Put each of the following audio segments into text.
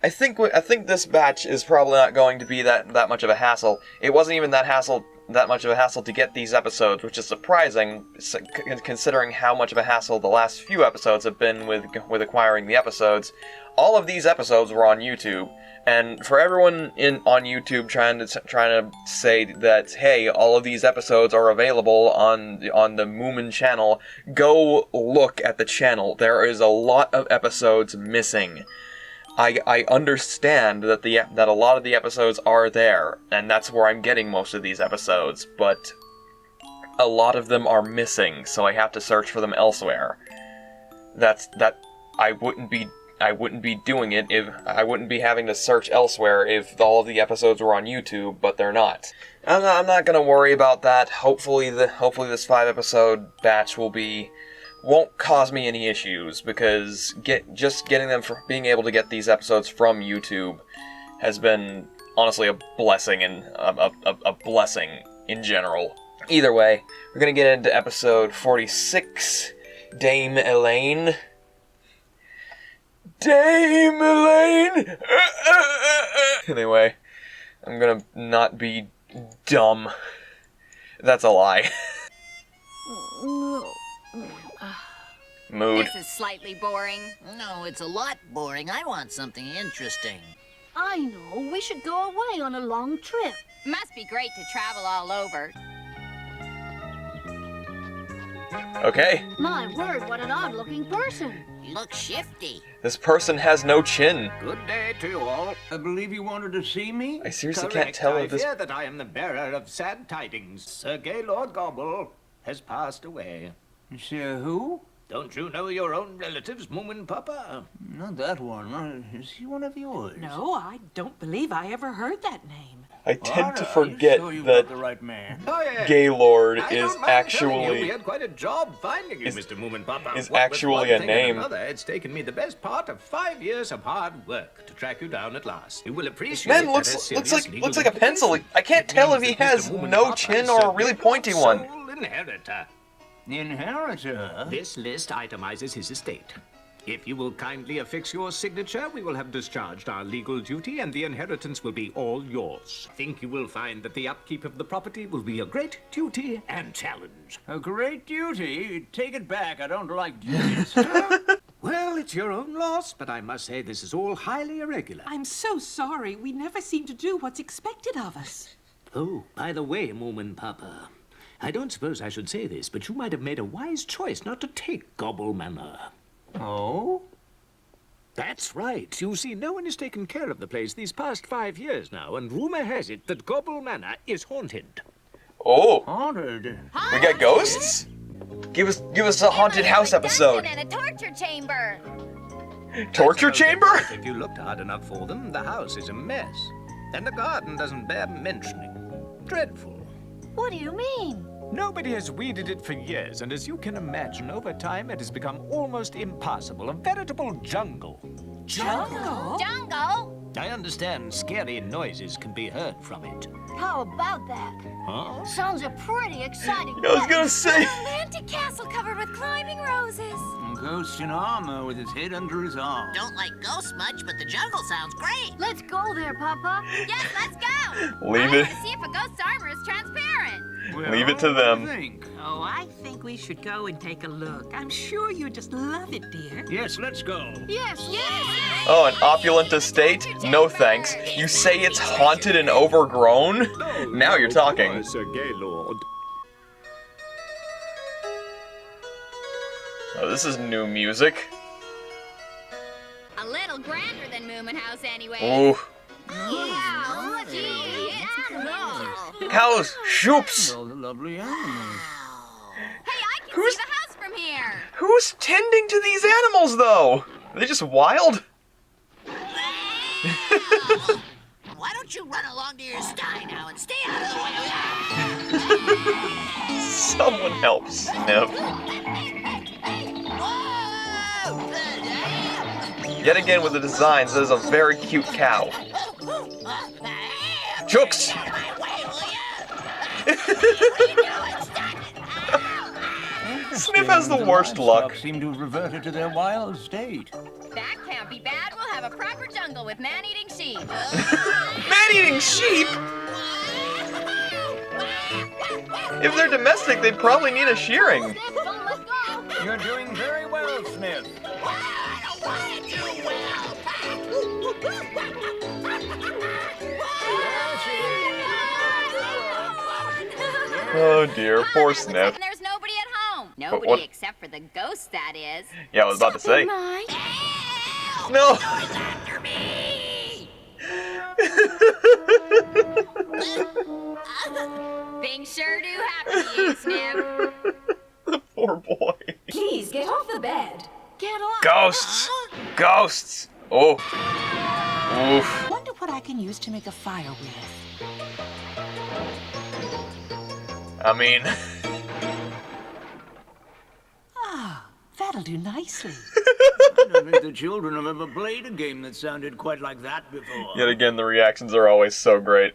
I think this batch is probably not going to be that much of a hassle. It wasn't even that much of a hassle to get these episodes, which is surprising, considering how much of a hassle the last few episodes have been with acquiring the episodes. All of these episodes were on YouTube, and for everyone on YouTube trying to say that, hey, all of these episodes are available on the Moomin channel, go look at the channel. There is a lot of episodes missing. I understand that a lot of the episodes are there, and that's where I'm getting most of these episodes, but a lot of them are missing, so I have to search for them elsewhere. I wouldn't be doing it if I wouldn't be having to search elsewhere if all of the episodes were on YouTube, but they're not. I'm not gonna worry about that. Hopefully this 5-episode batch won't cause me any issues, because being able to get these episodes from YouTube has been honestly a blessing, and a blessing in general. Either way, we're gonna get into episode 46, Dame Elaine. Dame Elaine! Anyway, I'm gonna not be dumb. That's a lie. Mood. This is slightly boring. No, it's a lot boring. I want something interesting. I know. We should go away on a long trip. Must be great to travel all over. Okay. My word, what an odd-looking person. You look shifty. This person has no chin. Good day to you all. I believe you wanted to see me? I seriously Correct. can't tell if this... I fear that I am the bearer of sad tidings. Sir Gaylord Gobble has passed away. Sir who? Don't you know your own relatives, Moomin Papa? Not that one. Is he one of yours? No, I don't believe I ever heard that name. I tend to forget that the right man. Gaylord I is don't mind telling you, actually... we had quite a job finding you, Mr. Moomin Papa. is What with actually one a thing and name. another, it's taken me the best part of 5 years of hard work to track you down at last. You will appreciate Man that looks as serious legal like a pencil. I can't tell if he has no chin or a really pointy one. Sole inheritor. Inheritor? This list itemizes his estate. If you will kindly affix your signature, we will have discharged our legal duty and the inheritance will be all yours. I think you will find that the upkeep of the property will be a great duty and challenge. A great duty? Take it back. I don't like duties. Well, it's your own loss, but I must say this is all highly irregular. I'm so sorry. We never seem to do what's expected of us. Oh, by the way, Moomin Papa, I don't suppose I should say this, but you might have made a wise choice not to take Gobble Manor. Oh? That's right. You see, no one has taken care of the place these past 5 years now, and rumor has it that Gobble Manor is haunted. Oh. Haunted? We got ghosts? Give us a haunted house episode. And a torture chamber. Torture chamber? If you looked hard enough for them, the house is a mess. And the garden doesn't bear mentioning. Dreadful. What do you mean? Nobody has weeded it for years, and as you can imagine, over time it has become almost impassable, a veritable jungle. Jungle? Jungle? I understand scary noises can be heard from it. How about that? Huh? Sounds a pretty exciting I was gonna say... A romantic castle covered with climbing roses. A ghost in armor with his head under his arm. Don't like ghosts much, but the jungle sounds great. Let's go there, Papa. Yes, let's go. Leave I it. want to see if a ghost's armor is transparent. Well, Leave it to them. what do you think? Oh, I think we should go and take a look. I'm sure you just love it, dear. Yes, let's go. Yes, Oh, an opulent estate? No thanks. You say it's haunted and overgrown? Now you're talking. Sir Gaylord. Oh, this is new music. A little grander than Moomin House anyway. Ooh. Wow, gee, it's cool. Cows, shoops. All the lovely animals. Hey, I can Who's- see the house from here. Who's tending to these animals, though? Are they just wild? Why don't you run along to your sty now and stay out of the way? Someone help Sniff. Yet again with the designs, that is a very cute cow. Jokes! Get out of my way, will ya? What are you doing? Stop it! Sniff has the worst luck. Seem to have reverted to their wild state. That can't be bad. We'll have a proper jungle with man-eating sheep. Man-eating sheep? If they're domestic, they'd probably need a shearing. Sniff, don't let go. You're doing very well, Sniff. I don't want to do well. Oh dear, poor Sniff. And there's nobody at home. Nobody what- except for the ghost, that is. Yeah, I was about to say. Mine. No! Noise after me! Things sure do happen to you, Sniff. Poor boy. Please get off the bed. Get off. Ghosts! Ghosts! Oh. Oof. Wonder what I can use to make a fire with. I mean, That'll do nicely. I don't think the children have ever played a game that sounded quite like that before. yet again, the reactions are always so great.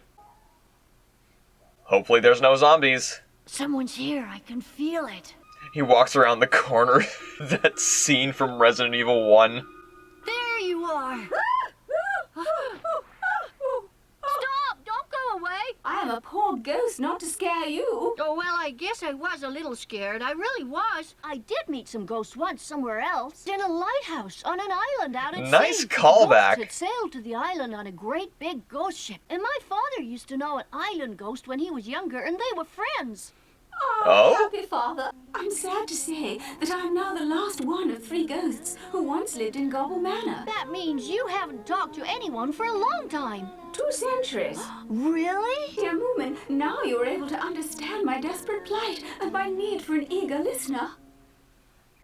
Hopefully there's no zombies. Someone's here. I can feel it. He walks around the corner. That scene from Resident Evil 1. There you are. Stop! Don't go away. I am a poor ghost not to scare you. Oh, well, I guess I was a little scared. I really was. I did meet some ghosts once somewhere else. In a lighthouse on an island out at sea. Nice The callback. ghosts had sailed to the island on a great big ghost ship. And my father used to know an island ghost when he was younger, and they were friends. Oh? Happy father. I'm sad to say that I'm now the last one of 3 ghosts who once lived in Gobble Manor. That means you haven't talked to anyone for a long time. 2 centuries. Really? Dear Moomin, now you are able to understand my desperate plight and my need for an eager listener.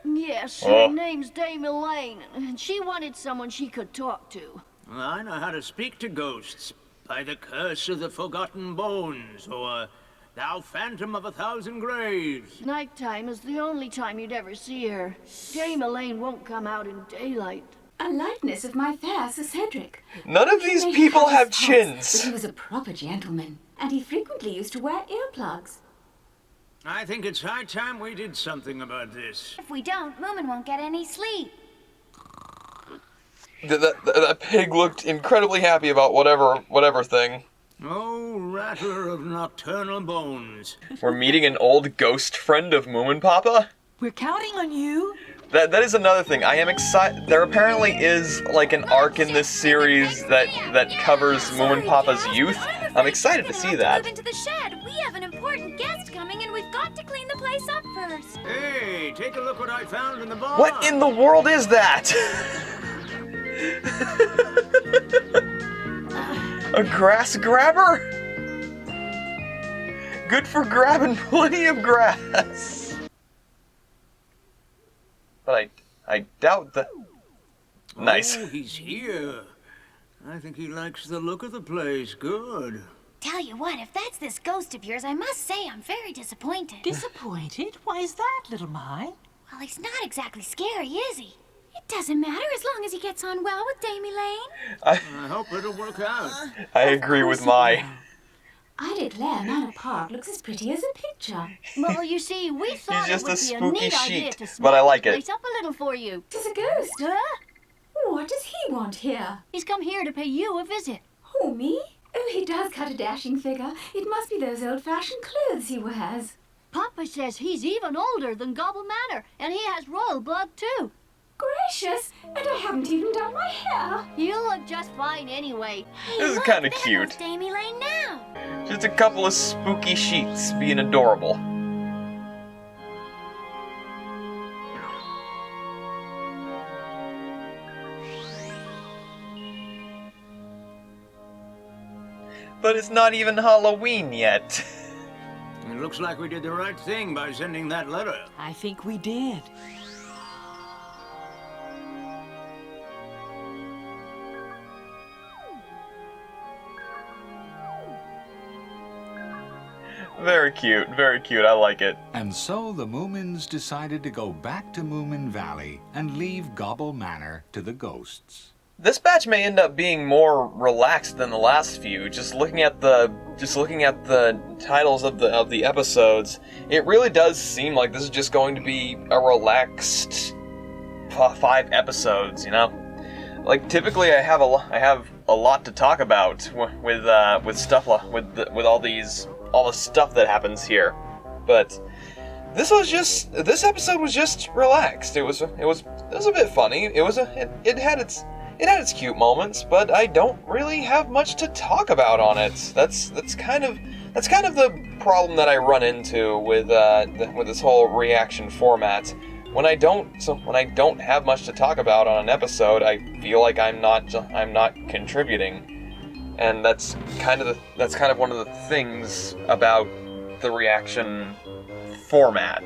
Yes, Oh. her name's Dame Elaine, and she wanted someone she could talk to. Well, I know how to speak to ghosts. By the curse of the forgotten bones, or thou phantom of 1,000 graves. Nighttime is the only time you'd ever see her. Dame Elaine won't come out in daylight. A likeness of my fair Sir Cedric. None of these He may people have have his faults, but chins. he was a proper gentleman, and he frequently used to wear earplugs. I think it's high time we did something about this. If we don't, Moomin won't get any sleep. That pig looked incredibly happy about whatever thing. Oh, rattler of nocturnal bones. We're meeting an old ghost friend of Moomin Papa. We're counting on you. That is another thing. I am excited. There apparently is like an arc in this series that covers Moomin Papa's youth. I'm excited to see that. Move into the shed. We have an important guest coming, and we've got to clean the place up first. Hey, take a look what I found in the barn. What in the world is that? A grass grabber? Good for grabbing plenty of grass. But I doubt that. Nice. Oh, he's here. I think he likes the look of the place. Good. Tell you what, if that's this ghost of yours, I must say I'm very disappointed. Disappointed? Why is that, little mine? Well, he's not exactly scary, is he? It doesn't matter as long as he gets on well with Dame Elaine. I hope it'll work out. I agree with my. I declare Manor Park looks as pretty as a picture. Well, you see, we thought just it would a be a spooky neat idea sheet, to but smash I like the it. place up a little for you. Tis a ghost. Huh? What does he want here? He's come here to pay you a visit. Who, me? Oh, he does cut a dashing figure. It must be those old-fashioned clothes he wears. Papa says he's even older than Gobble Manor, and he has royal blood too. Gracious! And I haven't even done my hair. You look just fine anyway. This is kind of There cute. goes Dame Elaine now. Just a couple of spooky sheets being adorable. But it's not even Halloween yet. It looks like we did the right thing by sending that letter. I think we did. Very cute, I like it. And so the Moomins decided to go back to Moominvalley and leave Gobble Manor to the ghosts. This batch may end up being more relaxed than the last few. Just looking at the titles of the episodes, it really does seem like this is just going to be a relaxed 5 episodes, you know? Like, typically I have a lot to talk about with stuff with all the stuff that happens here. But this episode was just relaxed. It was a bit funny. It had its cute moments, but I don't really have much to talk about on it. That's kind of the problem that I run into with this whole reaction format. When I don't have much to talk about on an episode, I feel like I'm not contributing, and that's kind of one of the things about the reaction format.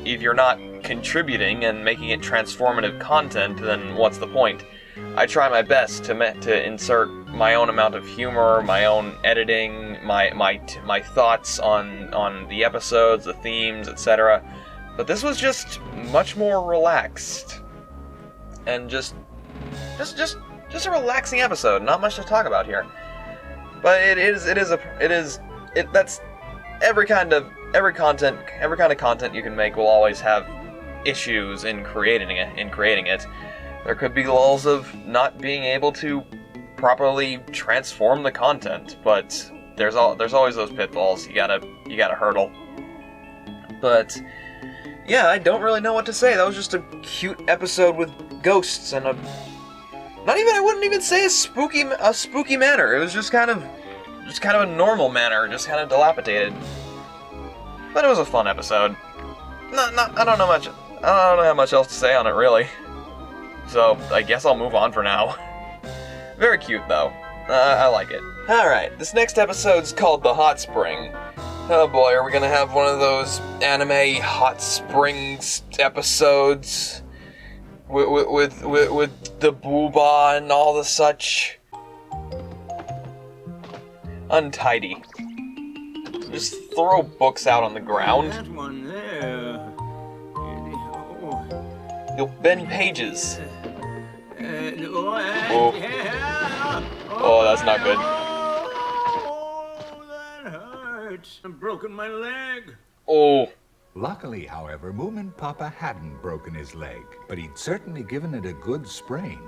If you're not contributing and making it transformative content, then what's the point? I try my best to insert my own amount of humor, my own editing, my thoughts on the episodes, the themes, etc. But this was just much more relaxed, and just a relaxing episode. Not much to talk about here, but that's every kind of content you can make will always have issues in creating it. There could be lulls of not being able to properly transform the content, but there's always those pitfalls you gotta hurdle. But yeah, I don't really know what to say. That was just a cute episode with ghosts and I wouldn't even say a spooky manner. It was just kind of a normal manner, just kind of dilapidated. But it was a fun episode. I don't have much else to say on it, really. So I guess I'll move on for now. Very cute, though. I like it. Alright, this next episode's called The Hot Spring. Oh boy, are we gonna have one of those anime hot springs episodes with the booba and all the such? Untidy. Just throw books out on the ground. That one there. You'll bend pages. Oh, that's not good. That hurts. I've broken my leg. Oh. Luckily, however, Moomin Papa hadn't broken his leg, but he'd certainly given it a good sprain.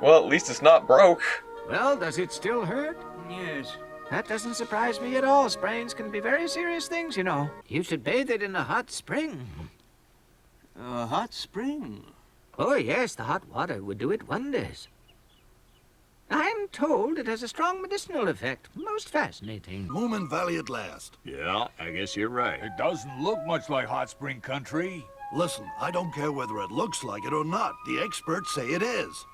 Well, at least it's not broke. Well, does it still hurt? Yes. That doesn't surprise me at all. Sprains can be very serious things, you know. You should bathe it in a hot spring. A hot spring. Oh, yes, the hot water would do it wonders. I'm told it has a strong medicinal effect. Most fascinating. Moominvalley at last. Yeah, I guess you're right. It doesn't look much like hot spring country. Listen, I don't care whether it looks like it or not. The experts say it is.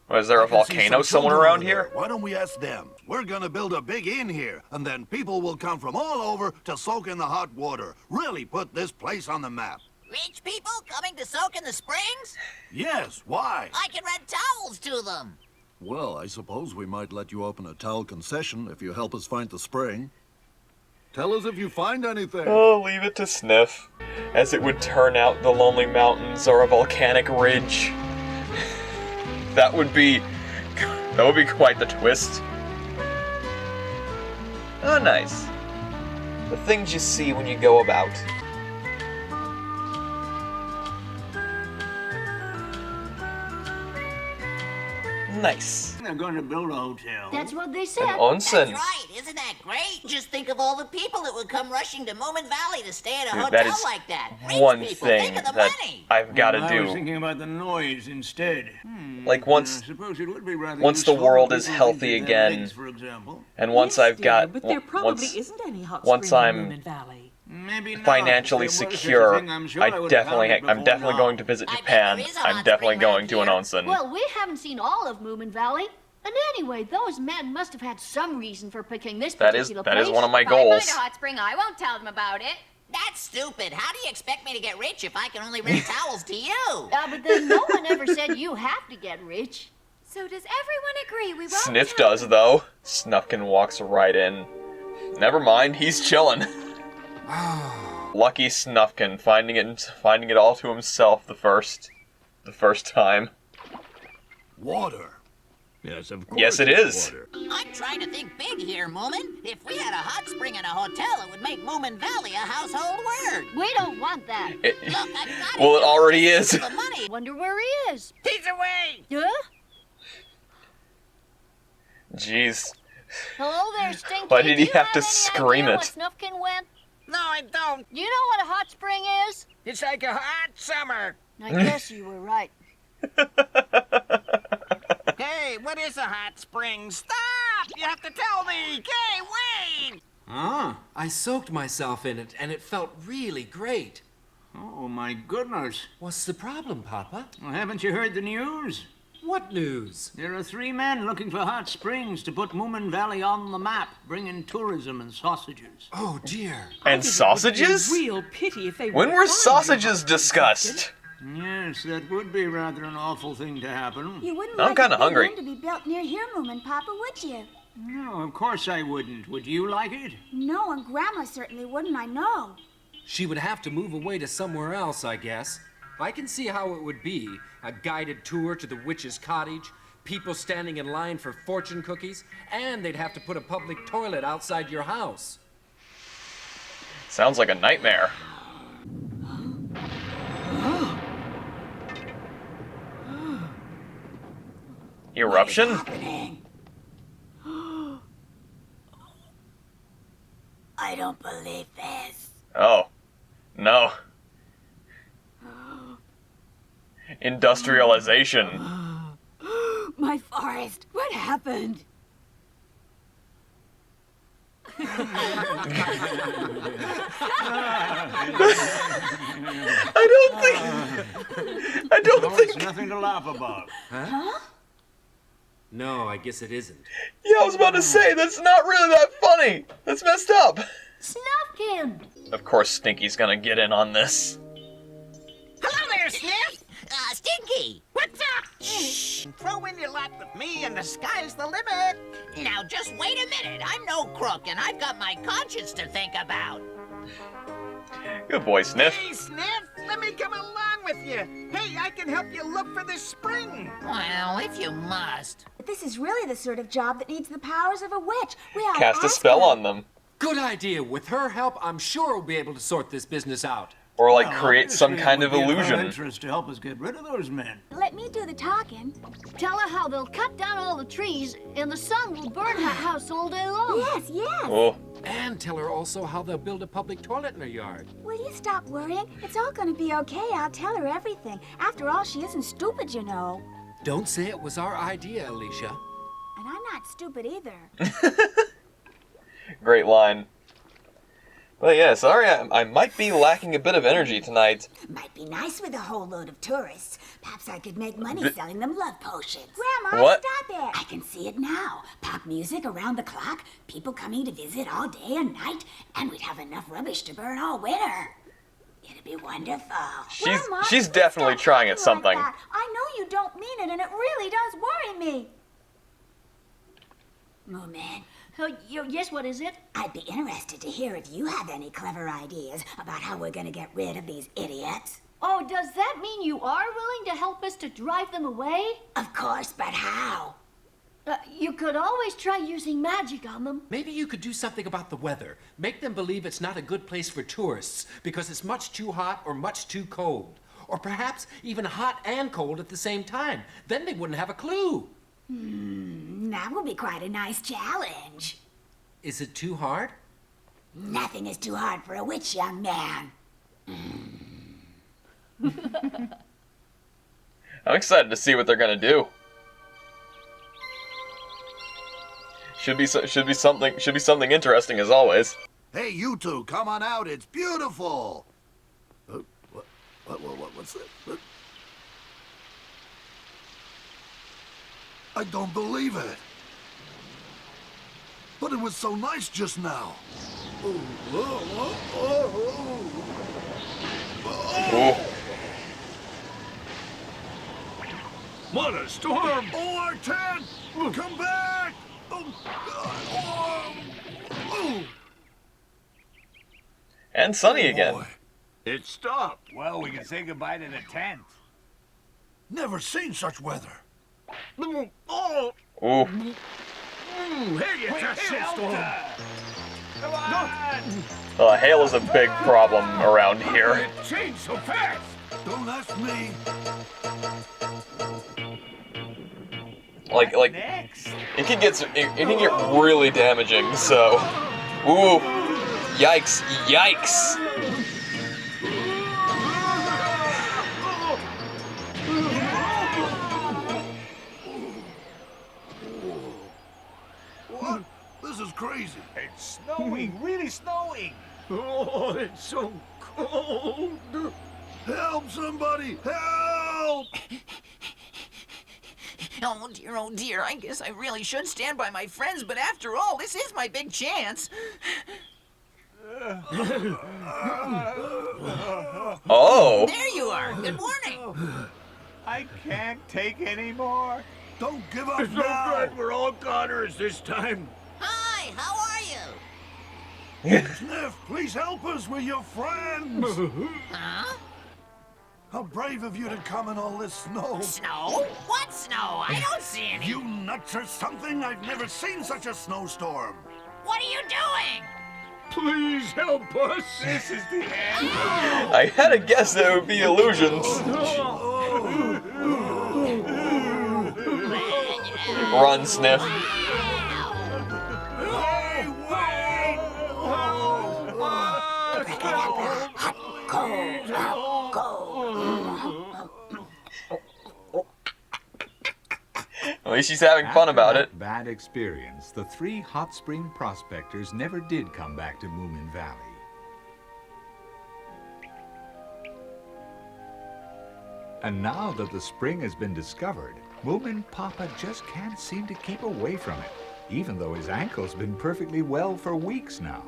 Well, is there a volcano somewhere around here? Why don't we ask them? We're gonna build a big inn here, and then people will come from all over to soak in the hot water. Really put this place on the map. Rich people coming to soak in the springs? Yes, why? I can rent towels to them. Well, I suppose we might let you open a towel concession if you help us find the spring. Tell us if you find anything. Oh, leave it to Sniff. As it would turn out the Lonely Mountains are a volcanic ridge. That would be quite the twist. Oh, nice. The things you see when you go about. Nice. They're going to build a hotel. That's what they said. An onsen. That's right, isn't that great? Just think of all the people that would come rushing to Moominvalley to stay at a Dude, hotel that is like that. Rich one people, thing think of the that money. I've got to I was do. thinking about the noise instead. Like once I suppose it would be rather once the useful world for is people healthy to their again, legs, for example. and once Yes, I've got dear, but there probably once isn't any hot once spring I'm in Moominvalley. Maybe not. financially If there was such a secure, thing, I'm sure I would have found it I'm before definitely now. going to visit I bet Japan. there is a I'm hot definitely spring going to an around onsen. Well, we haven't seen all of Moominvalley. And anyway, those men must have had some reason for picking this That is particular place. one of my If I find goals. a hot spring, I won't tell them about it. That's stupid. How do you expect me to get rich if I can only rent towels to you? But then no one ever said you have to get rich. So does everyone agree we won't Sniff tell does though. Snufkin walks right in. Never mind, he's chilling. Lucky Snufkin finding it all to himself the first time. Water. Yes, of course. Yes, it is. Water. I'm trying to think big here, Moomin. If we had a hot spring and a hotel, it would make Moominvalley a household word. We don't want that. Look, I've got Well, it already is. the money. Wonder where he is. He's away! Huh? Jeez. Hello there, Stinky. Why did he Do you have to any scream idea it? What Snufkin went? No, I don't. You know what a hot spring is? It's like a hot summer. I guess you were right. Hey, what is a hot spring? Stop! You have to tell me. Hey, wait! Ah, I soaked myself in it, and it felt really great. Oh, my goodness. What's the problem, Papa? Well, haven't you heard the news? What news? There are 3 men looking for hot springs to put Moominvalley on the map, bringing tourism and sausages. Oh, dear. And sausages? Real pity if they When were sausages discussed? Yes, that would be rather an awful thing to happen. You wouldn't I'm like kinda a big hungry. home to be built near here, Moomin Papa, would you? No, of course I wouldn't. Would you like it? No, and Grandma certainly wouldn't, I know. She would have to move away to somewhere else, I guess. I can see how it would be. A guided tour to the witch's cottage, people standing in line for fortune cookies, and they'd have to put a public toilet outside your house. Sounds like a nightmare. Eruption? I don't believe this. Oh. No. Industrialization. My forest, what happened? I don't No, think. it's nothing to laugh about. Huh? No, I guess it isn't. Yeah, I was about to say, that's not really that funny. That's messed up. Snufkin! Of course, Stinky's gonna get in on this. Hello there, Sniff! Stinky! What's up? Shh! Throw in your lot with me and the sky's the limit. Now just wait a minute. I'm no crook and I've got my conscience to think about. Good boy, Sniff. Hey, Sniff, let me come along with you. Hey, I can help you look for this spring. Well, if you must. But this is really the sort of job that needs the powers of a witch. We ought to Cast a ask spell her. on them. Good idea. With her help, I'm sure we'll be able to sort this business out. Or, like, Well, create some obviously, kind it of would be in her illusion. interest to help us get rid of those men. Let me do the talking. Tell her how they'll cut down all the trees and the sun will burn her house all day long. Yes, yes. Oh. And tell her also how they'll build a public toilet in her yard. Will you stop worrying? It's all going to be okay. I'll tell her everything. After all, she isn't stupid, you know. Don't say it was our idea, Alicia. And I'm not stupid either. Great line. But yeah, sorry, I might be lacking a bit of energy tonight. Might be nice with a whole load of tourists. Perhaps I could make money selling them love potions. Grandma, What? stop it! I can see it now. Pop music around the clock, people coming to visit all day and night, and we'd have enough rubbish to burn all winter. It'd be wonderful. Grandma, She's definitely stop trying at talking something. Like that. I know you don't mean it, and it really does worry me. Moomin, Yes, what is it? I'd be interested to hear if you have any clever ideas about how we're gonna get rid of these idiots. Oh, does that mean you are willing to help us to drive them away? Of course, but how? You could always try using magic on them. Maybe you could do something about the weather. Make them believe it's not a good place for tourists because it's much too hot or much too cold. Or perhaps even hot and cold at the same time. Then they wouldn't have a clue. That would be quite a nice challenge. Is it too hard? Nothing is too hard for a witch, young man. I'm excited to see what they're gonna do. Should be something interesting as always. Hey, you two, come on out. It's beautiful. What's that? What? I don't believe it. But it was so nice just now. Oh. What a storm! Oh, our tent! Come back! And sunny again. It stopped. Well, we can say goodbye to the tent. Never seen such weather. Oh, Ooh. Hey, it's a hailstorm! Come on! Hail is a big problem around here. It changed so fast! Don't ask me. Like, it can get really damaging. So, ooh, yikes, yikes! What? This is crazy. It's snowing, really snowing. Oh, it's so cold. Help somebody! Help! Oh dear, I guess I really should stand by my friends, but after all, this is my big chance. Oh! There you are. Good morning. I can't take any more. Don't give up It's so now! good we're all goners this time. Hi, how are you? Sniff, please help us, we're your friends! Huh? How brave of you to come in all this snow! Snow? What snow? I don't see any. You nuts or something? I've never seen such a snowstorm! What are you doing? Please help us. This is the end. I had a guess that it would be illusions. Run, Sniff. At least she's having fun about it. Bad experience, the 3 hot spring prospectors never did come back to Moominvalley. And now that the spring has been discovered, Moomin Papa just can't seem to keep away from it, even though his ankle's been perfectly well for weeks now.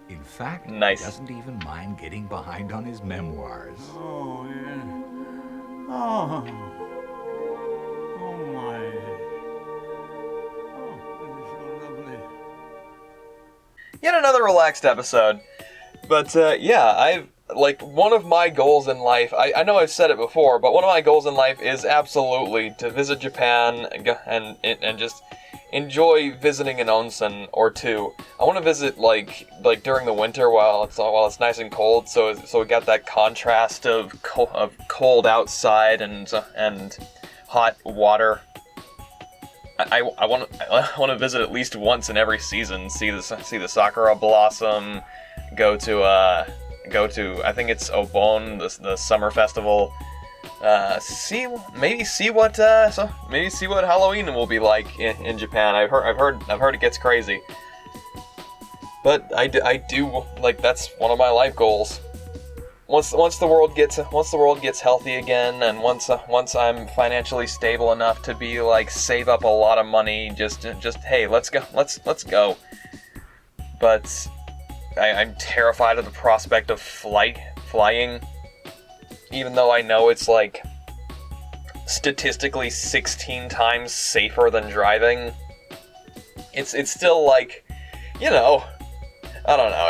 In fact, nice. He doesn't even mind getting behind on his memoirs. Oh, yeah. Oh. Oh, my. Oh, this is so lovely. Yet another relaxed episode. But, yeah, one of my goals in life, I know I've said it before, but one of my goals in life is absolutely to visit Japan and just enjoy visiting an onsen or two. I want to visit like during the winter while it's nice and cold, so we got that contrast of cold outside and hot water. I want to visit at least once in every season. See the sakura blossom. Go to I think it's Obon, the summer festival. See what Halloween will be like in Japan. I've heard it gets crazy. But I do like, that's one of my life goals. Once the world gets healthy again, and once I'm financially stable enough to be like save up a lot of money, just hey, let's go. But I'm terrified of the prospect of flying. Even though I know it's like statistically 16 times safer than driving, it's still like, I don't know.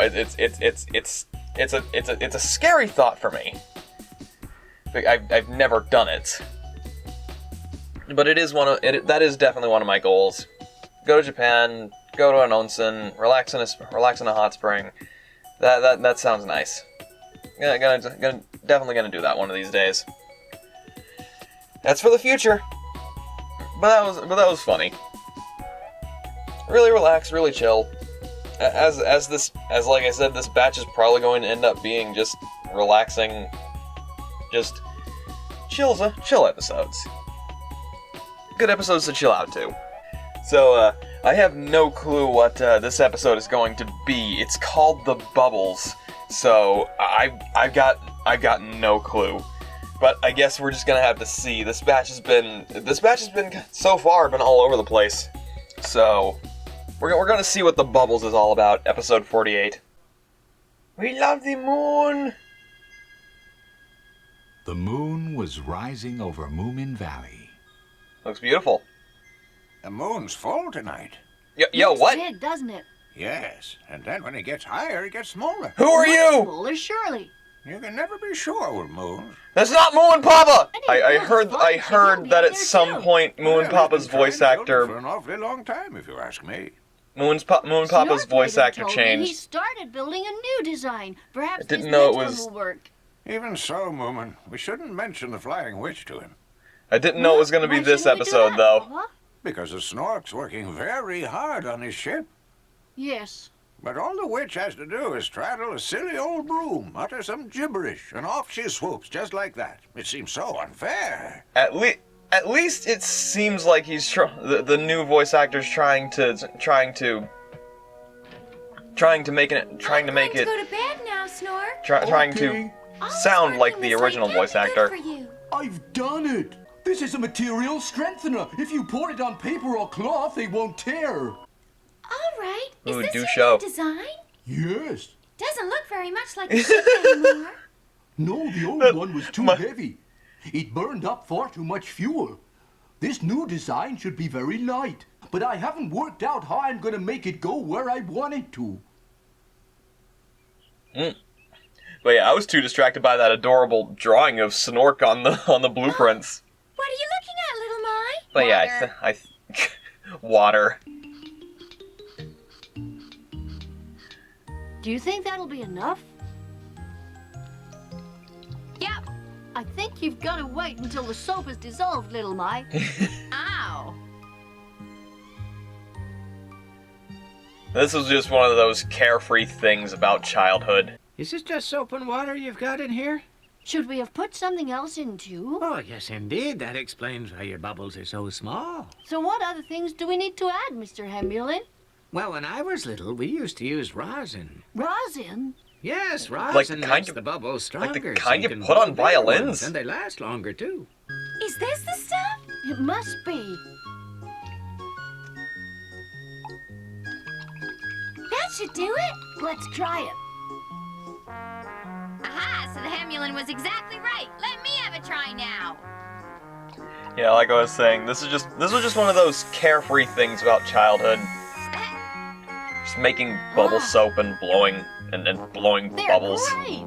It's a scary thought for me. I've never done it, but that is definitely one of my goals. Go to Japan, go to an onsen, relax in a hot spring. That sounds nice. Definitely gonna do that one of these days. That's for the future. But that was funny. Really relaxed, really chill. As like I said, this batch is probably going to end up being just relaxing, just chill episodes. Good episodes to chill out to. So I have no clue what this episode is going to be. It's called The Bubbles. So I've got no clue, but I guess we're just gonna have to see. This batch has been so far been all over the place. So we're gonna see what The Bubbles is all about. Episode 48. We love the moon. The moon was rising over Moominvalley. Looks beautiful. The moon's full tonight. Yo, what? Big, doesn't it? Yes, and then when it gets higher, it gets smaller. Who are you? Smaller, surely. You can never be sure with Moons. That's not Moo and Papa! I heard that at some point Moo and Papa's voice actor... For an awfully long time, if you ask me. Moo and Papa's voice actor He changed. started building a new design. Perhaps I didn't this know it next was- one will work. Even so, Moomin, we shouldn't mention the Flying Witch to him. I didn't know it was going to be this episode, though. Because the Snork's working very hard on his ship. Yes. But all the witch has to do is straddle a silly old broom, utter some gibberish, and off she swoops, just like that. It seems so unfair. At least it seems like he's the new voice actor's trying to make it Go to bed now, Snork. trying to sound like the original voice actor. I've done it! This is a material strengthener. If you pour it on paper or cloth, they won't tear. All right. Is Ooh, this do your show. new design? Yes. Doesn't look very much like a ship anymore. No, the old one was too heavy. It burned up far too much fuel. This new design should be very light, but I haven't worked out how I'm going to make it go where I want it to. But yeah, I was too distracted by that adorable drawing of Snork on the blueprints. What are you looking at, little Mai? But yeah, I water. Do you think that'll be enough? Yep. I think you've got to wait until the soap is dissolved, little Mai. Ow. This was just one of those carefree things about childhood. Is this just soap and water you've got in here? Should we have put something else in too? Oh, yes, indeed. That explains why your bubbles are so small. So what other things do we need to add, Mr. Hambulin? Well, when I was little, we used to use rosin. Rosin? Yes, rosin Like the kind makes you- the bubbles stronger. like the kind so you can put on blow bigger violins? ones, and they last longer, too. Is this the stuff? It must be. That should do it. Let's try it. Aha, so the Hambulin was exactly right. Let me have a try now. Yeah, like I was saying, this was just one of those carefree things about childhood. Just making bubble soap and blowing blowing bubbles. Great.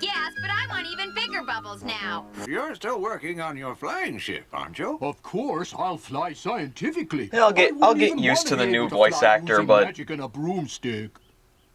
Yes, but I want even bigger bubbles now. You're still working on your flying ship, aren't you? Of course, I'll fly scientifically. Yeah, I'll get I wouldn't used even to the wanna be new able to voice fly actor, using but magic and a broomstick.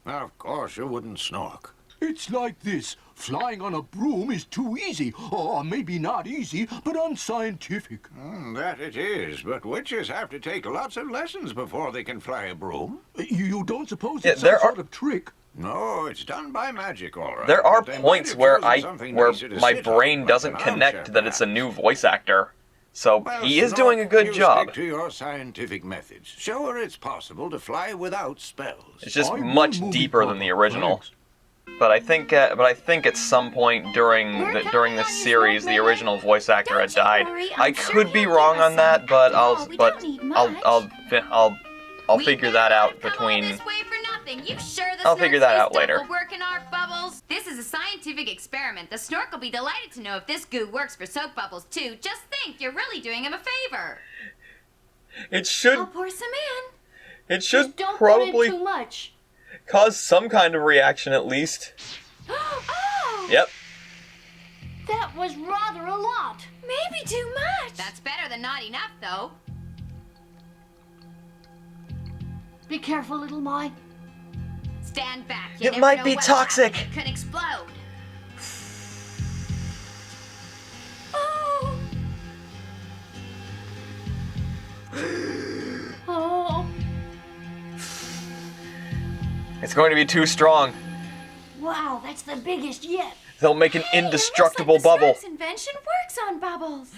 Of course you wouldn't Snork. It's like this. Flying on a broom is too easy. Or maybe not easy, but unscientific. That it is, but witches have to take lots of lessons before they can fly a broom. You don't suppose Yeah, it's there some are- sort of trick? No, it's done by magic, all right. there are but they might points have where chosen something where nicer to my sit on, brain like doesn't an connect armchair, that it's a perhaps. new voice actor. So Well, he is Snork, doing a good you job. Stick to your scientific methods. Show her it's possible to fly without spells. It's just I will much move deeper it, than the Papa, original. thanks. But I think at some point during this series, the original voice actor had died. worry, I I'm sure could be he'll wrong give us on that, some. but After all, we don't need much. I'll figure that out between. This way for nothing. You sure the I'll figure that Snork's out stuff later. will work in our bubbles? This is a scientific experiment. The Snork will be delighted to know if this goo works for soap bubbles too. Just think, you're really doing him a favor. It should I'll pour some in. it should Don't put probably in too much. cause some kind of reaction at least. Oh, Yep. That was rather a lot. maybe too much. That's better than not enough, though. Be careful, little Mai. Stand back. You It never might know be what toxic. happened. It could explode. Oh. Oh, It's going to be too strong. wow, that's the biggest yet. They'll make an indestructible bubble. This invention works on bubbles.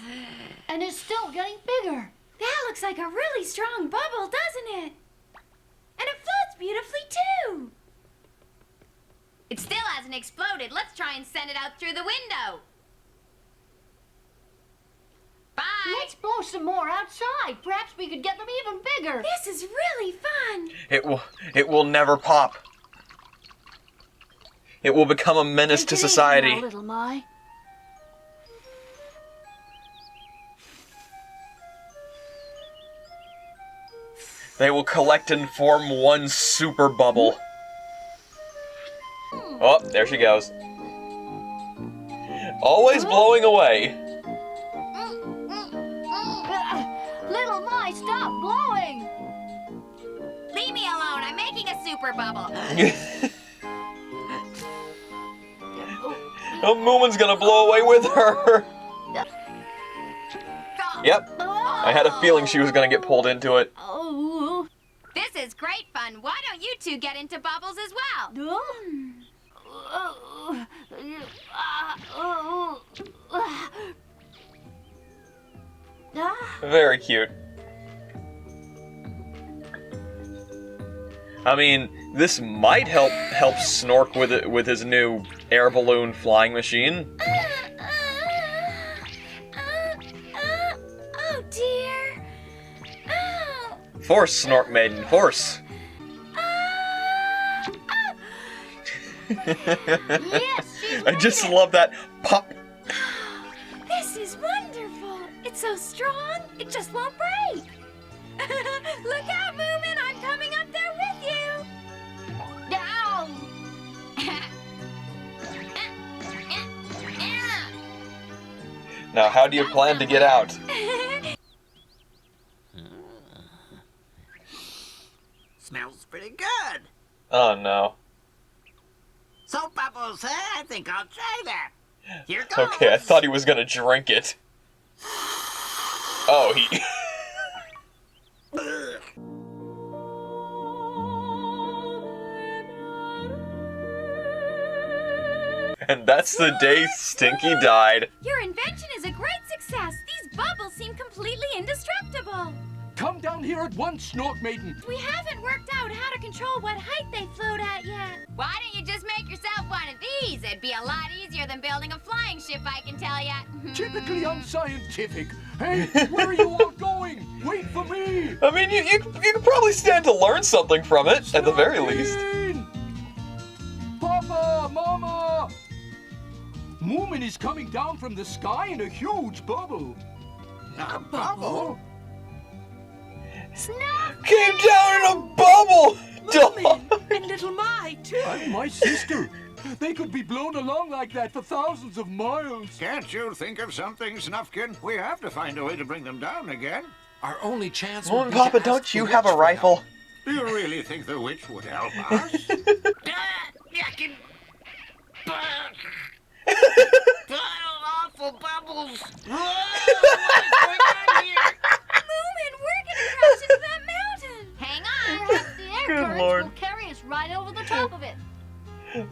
And it's still getting bigger. That looks like a really strong bubble, doesn't it? And it floats beautifully, too. It still hasn't exploded. Let's try and send it out through the window. Bye. Let's blow some more outside. Perhaps we could get them even bigger. This is really fun. It will never pop. It will become a menace to Take it easy society. now, little Mai. They will collect and form one super bubble. Oh, there she goes. Always blowing away. Little My, stop blowing! Leave me alone. I'm making a super bubble. Oh, Moomin's gonna blow away with her. Yep. I had a feeling she was gonna get pulled into it. This is great fun. Why don't you two get into bubbles as well? Very cute. I mean, this might help Snork with his new air balloon flying machine. Oh dear. Oh. Force, Snork Maiden, force. I just love that pop. This is wonderful. It's so strong, it just won't break. Look out, Moomin! I'm coming up there with you. Down. Now, how do you plan to get out? Smells pretty good. Oh no. Soap bubbles, huh? I think I'll try that. Here goes. Okay, I thought he was gonna drink it. Oh, he... And that's the day Stinky died. Your invention is a great success. These bubbles seem completely indestructible. Come down here at once, Snork Maiden. We haven't worked out how to control what height they float at yet. Why don't you just make yourself one of these? It'd be a lot easier than building a flying ship, I can tell ya. Typically unscientific. Hey, where are you all going? Wait for me. I mean, you could probably stand to learn something from it, at the very least. Papa, Mama! Moomin is coming down from the sky in a huge bubble. A bubble? Snap! Came down in a bubble! Moomin and little My, too. And my sister. They could be blown along like that for thousands of miles. Can't you think of something, Snufkin? We have to find a way to bring them down again. Our only chance Moon would be Papa, to don't ask you the have a witch for rifle? help. Do you really think the witch would help us? I can... awful bubbles. What's going on here? Moomin, we're gonna crash into that mountain. Hang on. Perhaps the air Good currents Lord. will carry us right over the top of it.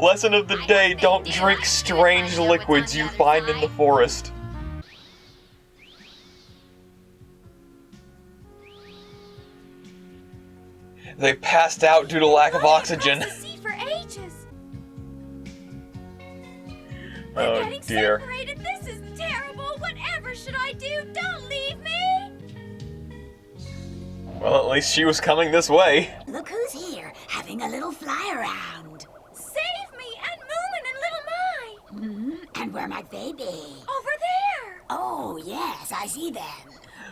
Lesson of the day, don't drink strange liquids you find in the forest. They passed out due to lack of oxygen. For ages. Oh Getting dear. separated. This is terrible. Whatever should I do? Don't leave me. Well, at least she was coming this way. Look who's here, having a little fly around. Save me and Moomin and Little My. And where might they be? Over there. Oh, yes, I see them.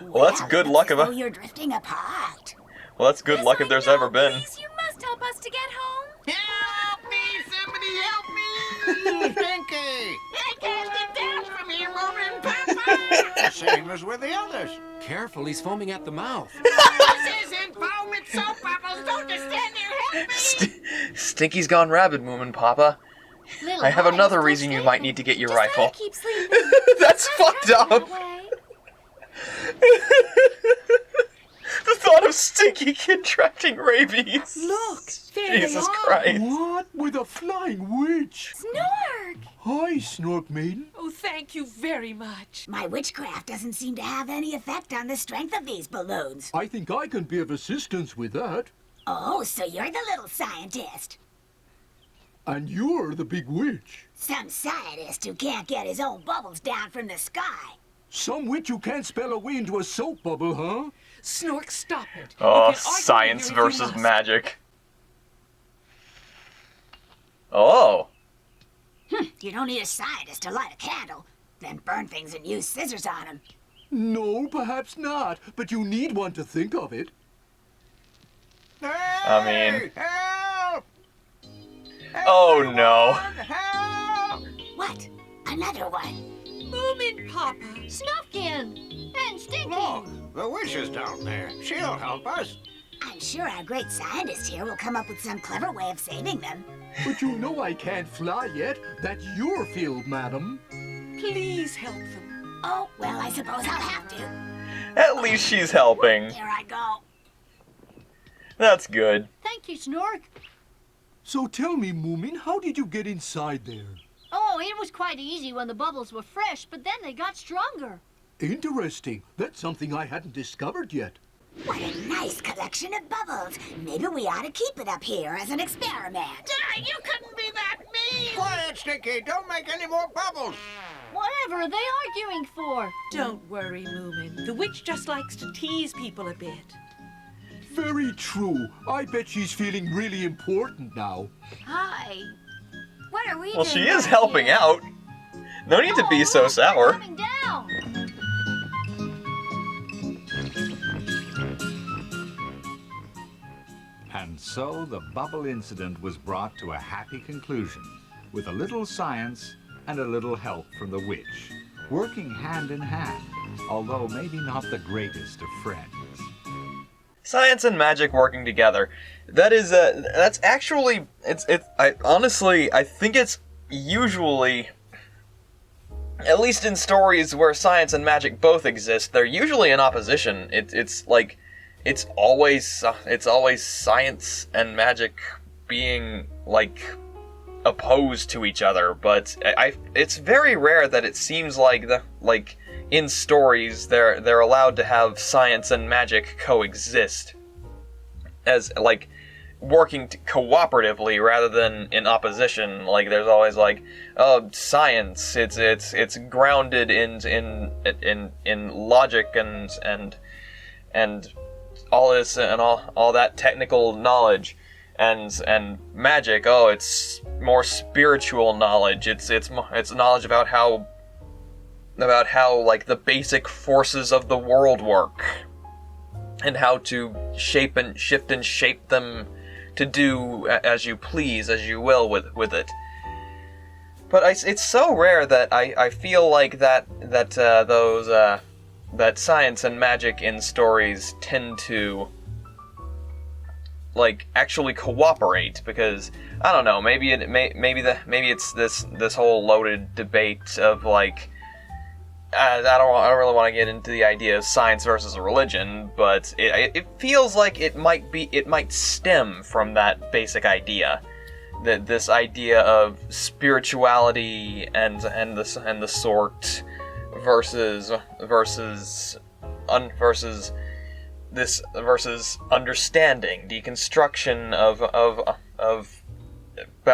Well, that's good luck of of a- You're drifting apart. Well, that's good luck if there's ever been. Please, you must help us to get home. Help me! Somebody help me! Stinky! I can't get down from here, Moomin Papa! Same as with the others. Careful, he's foaming at the mouth. This isn't foam, it's soap bubbles! Don't just stand there, help me! Stinky's gone rabid, Moomin Papa. Little I have My, another stop reason you might need to get your Just let rifle. it keep sleeping. That's fucked up. The thought of Stinky contracting rabies. Look, there Jesus they are. Christ. What? With a flying witch? Snork! Hi, Snork Maiden. Oh, thank you very much. My witchcraft doesn't seem to have any effect on the strength of these balloons. I think I can be of assistance with that. Oh, so you're the little scientist. And you're the big witch. Some scientist who can't get his own bubbles down from the sky. Some witch who can't spell a way into a soap bubble, huh? Snork, stop it. Oh, You can argue science with me if you versus must. magic. Oh. You don't need a scientist to light a candle, then burn things and use scissors on them. No, perhaps not, but you need one to think of it. I mean... Help! Oh no. Help! What? Another one? Moomin Papa. Snuffkin and Stinky. Look, the witch is down there. She'll help us. I'm sure our great scientist here will come up with some clever way of saving them. But you know I can't fly yet. That's your field, madam. Please help them. Oh, well, I suppose I'll have to. At least she's helping. Here I go. That's good. Thank you, Snork. So tell me, Moomin, how did you get inside there? Oh, it was quite easy when the bubbles were fresh, but then they got stronger. Interesting. That's something I hadn't discovered yet. What a nice collection of bubbles. Maybe we ought to keep it up here as an experiment. You couldn't be that mean! Quiet, Stinky. Don't make any more bubbles. Whatever are they arguing for? Don't worry, Moomin. The witch just likes to tease people a bit. Very true. I bet she's feeling really important now. Hi. What are we Well, doing she is out helping here? out. No need to be so sour. Coming down. And so the bubble incident was brought to a happy conclusion, with a little science and a little help from the witch, working hand in hand, although maybe not the greatest of friends. Science and magic working together. That's actually, I think it's usually, at least in stories where science and magic both exist, they're usually in opposition. It's always science and magic being, like, opposed to each other, but it's very rare that it seems like in stories they're allowed to have science and magic coexist as, like, working cooperatively rather than in opposition. Like, there's always science, it's grounded in logic and all this and all that technical knowledge, and magic, it's more spiritual knowledge. It's knowledge about how like the basic forces of the world work and how to shape and shift and shape them to do as you please, as you will with it. But it's so rare that I feel like that science and magic in stories tend to, like, actually cooperate, because I don't know, maybe it's this whole loaded debate of, like, I don't really want to get into the idea of science versus a religion, but it feels like it might stem from that basic idea, that this idea of spirituality and the sort versus understanding, deconstruction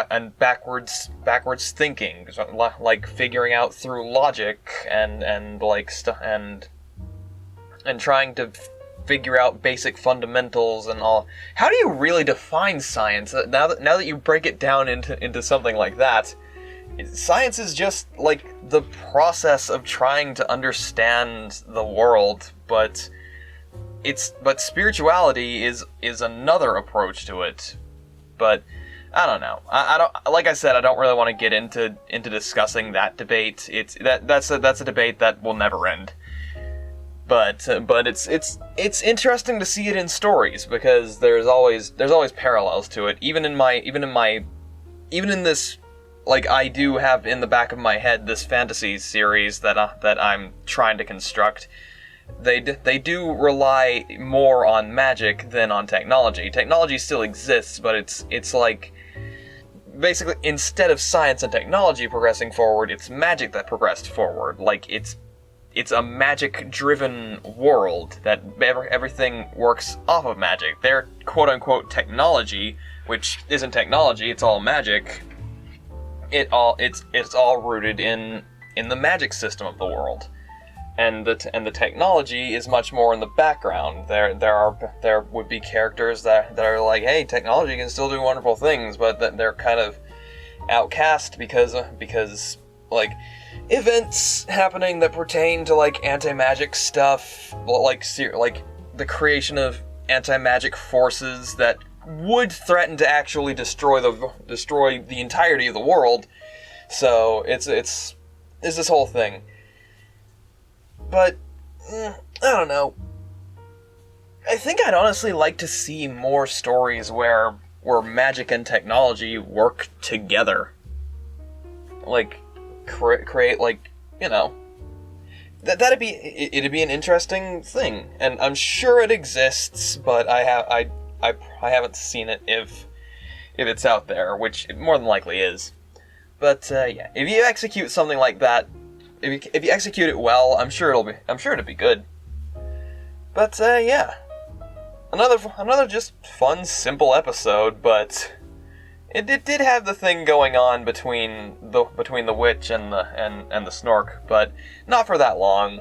and backwards thinking, like figuring out through logic and trying to figure out basic fundamentals and all. How do you really define science? Now that you break it down into something like that, science is just like the process of trying to understand the world, but spirituality is another approach to it. But I don't know. I don't, like I said, I don't really want to get into discussing that debate. That's a debate that will never end. But it's interesting to see it in stories, because there's always parallels to it. Even in this, like, I do have in the back of my head this fantasy series that I'm trying to construct. They do rely more on magic than on technology. Technology still exists, but it's like, basically, instead of science and technology progressing forward, it's magic that progressed forward. Like, it's a magic-driven world that everything works off of magic. Their quote-unquote technology, which isn't technology, it's all magic. It's all rooted in the magic system of the world. And the technology is much more in the background. There would be characters that are like, hey, technology can still do wonderful things, but they're kind of outcast because like events happening that pertain to, like, anti-magic stuff, like the creation of anti-magic forces that would threaten to actually destroy the entirety of the world. So it's this whole thing. but I don't know. I think I'd honestly like to see more stories where magic and technology work together. Like, create, like, you know... It'd be an interesting thing, and I'm sure it exists, but I haven't seen it if it's out there, which it more than likely is. But yeah, if you execute something like that, if you execute it well, I'm sure it'll be good. But yeah, another just fun, simple episode, but it did have the thing going on between the witch and the snork, but not for that long.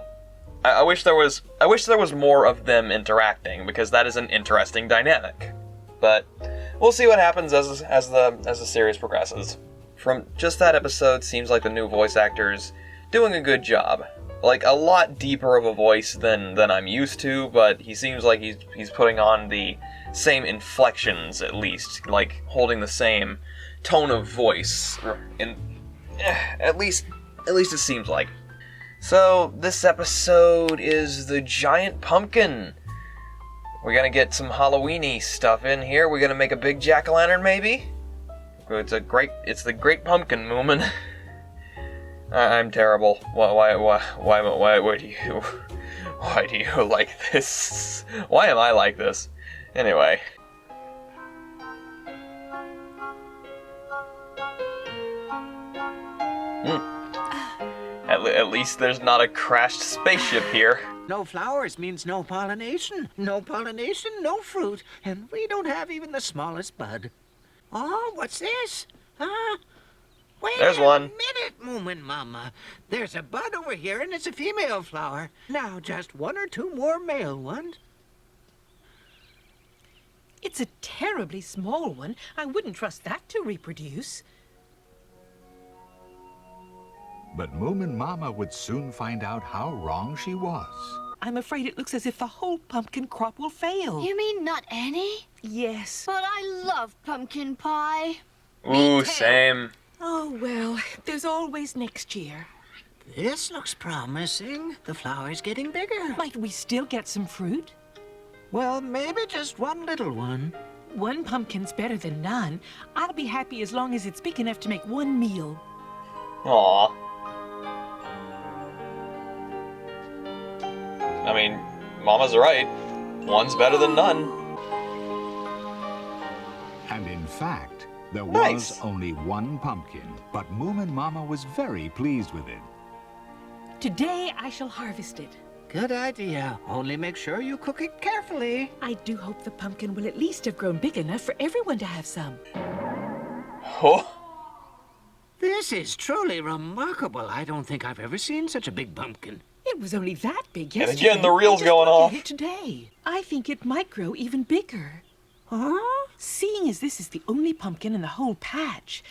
I wish there was more of them interacting, because that is an interesting dynamic. But we'll see what happens as the series progresses. From just that episode, seems like the new voice actor's doing a good job. Like, a lot deeper of a voice than I'm used to, but he seems like he's putting on the same inflections, at least, like holding the same tone of voice. At least it seems like. So this episode is the giant pumpkin. We're gonna get some Halloween-y stuff in here. We're gonna make a big jack-o'-lantern, maybe. It's the great pumpkin, Moomin. I'm terrible. Why do you like this? Why am I like this? Anyway. At least there's not a crashed spaceship here. No flowers means no pollination. No pollination, no fruit. And we don't have even the smallest bud. Oh, what's this? Wait There's one. a minute, Moomin Mama. There's a bud over here, and it's a female flower. Now, just one or two more male ones. It's a terribly small one. I wouldn't trust that to reproduce. But Moomin Mama would soon find out how wrong she was. I'm afraid it looks as if the whole pumpkin crop will fail. You mean not any? Yes. But I love pumpkin pie. Ooh, same. Oh, well, there's always next year. This looks promising. The flower's getting bigger. Might we still get some fruit? Well, maybe just one little one. One pumpkin's better than none. I'll be happy as long as it's big enough to make one meal. Aww. I mean, Mama's right. One's better than none. And in fact, there Nice. was only one pumpkin, but Moomin Mama was very pleased with it. Today I shall harvest it. Good idea. Only make sure you cook it carefully. I do hope the pumpkin will at least have grown big enough for everyone to have some. Oh. This is truly remarkable. I don't think I've ever seen such a big pumpkin. It was only that big And yesterday. again, the reel's I just going looked off. at it today. I think it might grow even bigger. Huh? Seeing as this is the only pumpkin in the whole patch,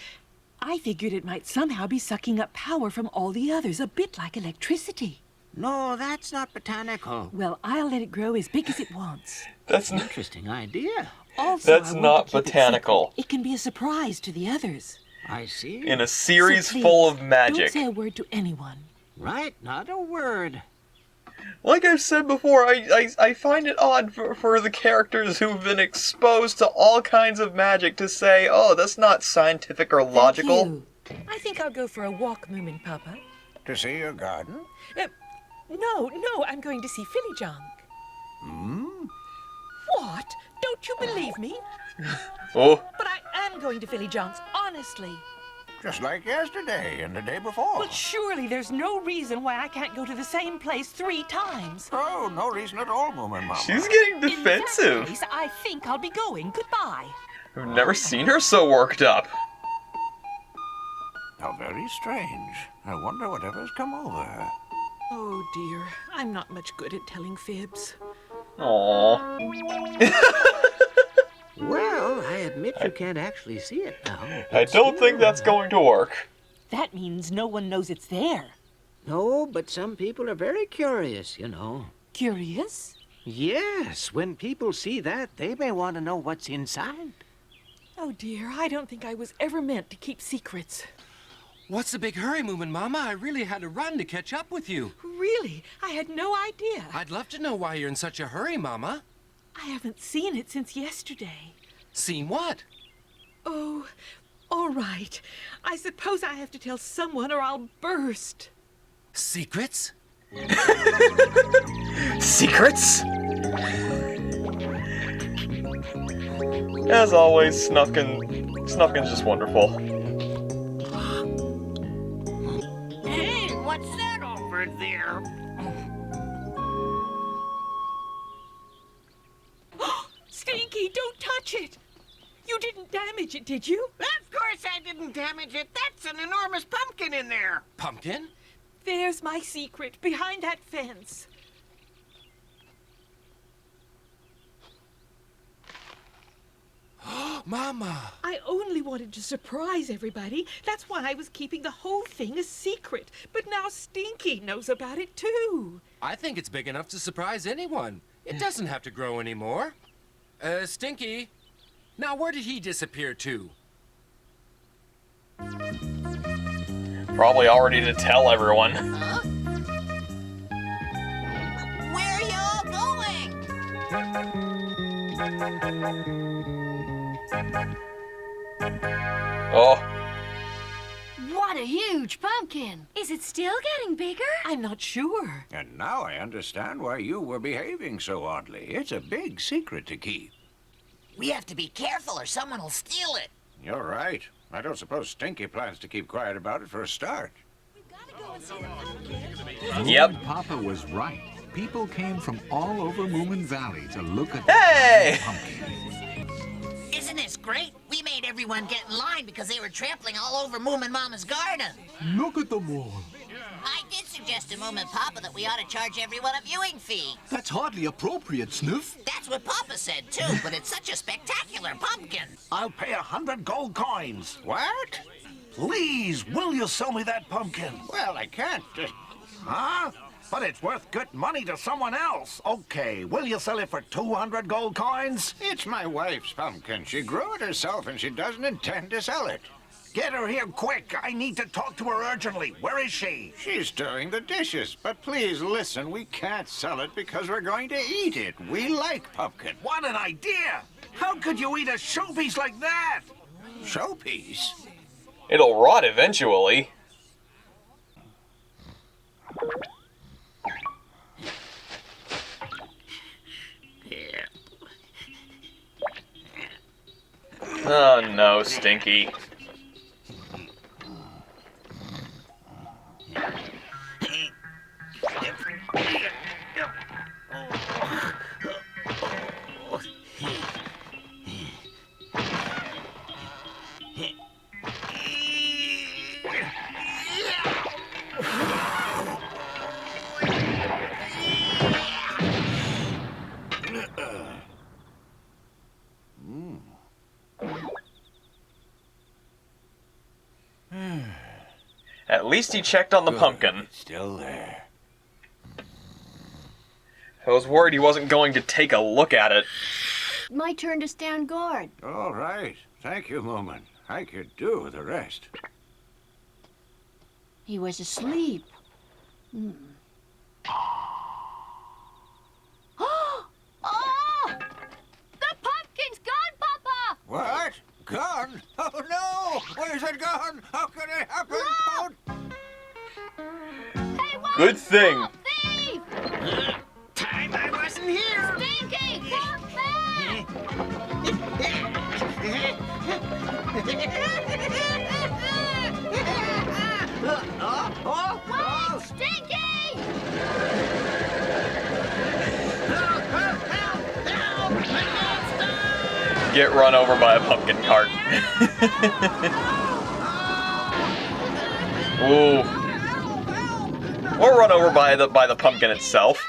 I figured it might somehow be sucking up power from all the others, a bit like electricity. No, that's not botanical. Well, I'll let it grow as big as it wants. That's an interesting idea. Also, That's I want not to keep botanical. It secret. It can be a surprise to the others. I see. In a series So please, full of Don't magic. say a word to anyone. Right, not a word. Like I've said before, I find it odd for the characters who've been exposed to all kinds of magic to say, oh, that's not scientific or logical. Thank you. I think I'll go for a walk, Moomin Papa. To see your garden? No, I'm going to see Philly Junk. Hmm? What? Don't you believe me? Oh. But I am going to Philly John's, honestly. Just like yesterday and the day before. Well, surely there's no reason why I can't go to the same place 3 times. Oh, no reason at all, Moomin Mama. She's getting In that defensive. case, I think I'll be going. Goodbye. I've never seen her so worked up. How very strange. I wonder whatever's come over her. Oh, dear. I'm not much good at telling fibs. Aww. Well, I admit you can't actually see it now. I don't think that's going to work. That means no one knows it's there. No, but some people are very curious, you know. Curious? Yes, when people see that, they may want to know what's inside. Oh, dear. I don't think I was ever meant to keep secrets. What's the big hurry, Moomin Mama? I really had to run to catch up with you. Really? I had no idea. I'd love to know why you're in such a hurry, Mama. I haven't seen it since yesterday. Seen what? Oh, all right. I suppose I have to tell someone or I'll burst. Secrets? Secrets? As always, Snufkin's just wonderful. Hey, what's that over there? Stinky, don't touch it! You didn't damage it, did you? Of course I didn't damage it. That's an enormous pumpkin in there. Pumpkin? There's my secret, behind that fence. Mama! I only wanted to surprise everybody. That's why I was keeping the whole thing a secret. But now Stinky knows about it, too. I think it's big enough to surprise anyone. It doesn't have to grow anymore. Stinky? Now, where did he disappear to? Probably already to tell everyone. Huh? Where are you all going? Oh. What a huge pumpkin! Is it still getting bigger? I'm not sure. And now I understand why you were behaving so oddly. It's a big secret to keep. We have to be careful or someone will steal it. You're right. I don't suppose Stinky plans to keep quiet about it for a start. Yep. Papa was right. People came from all over Moominvalley to look at Hey! the pumpkin. Isn't this great? We made everyone get in line because they were trampling all over Moomin Mama's garden. Look at them all. I did suggest to Moomin Papa that we ought to charge everyone a viewing fee. That's hardly appropriate, Sniff. That's what Papa said, too, but it's such a spectacular pumpkin. I'll pay 100 gold coins. What? Please, will you sell me that pumpkin? Well, I can't. Huh? But it's worth good money to someone else. Okay, will you sell it for 200 gold coins? It's my wife's pumpkin. She grew it herself and she doesn't intend to sell it. Get her here quick. I need to talk to her urgently. Where is she? She's doing the dishes. But please listen, we can't sell it because we're going to eat it. We like pumpkin. What an idea! How could you eat a showpiece like that? Showpiece? It'll rot eventually. Oh no, Stinky. At least he checked on the pumpkin. It's still there. I was worried he wasn't going to take a look at it. My turn to stand guard. All right. Thank you, Moomin. I could do the rest. He was asleep. Hmm. Oh! The pumpkin's gone, Papa! What? Gone? Oh no! Where's it gone? How could it happen? Oh. Hey, Good thing. thief! Time I wasn't here. Stinky, come back! Wait, Stinky! Get run over by a pumpkin cart. Ooh. Or run over by the pumpkin itself.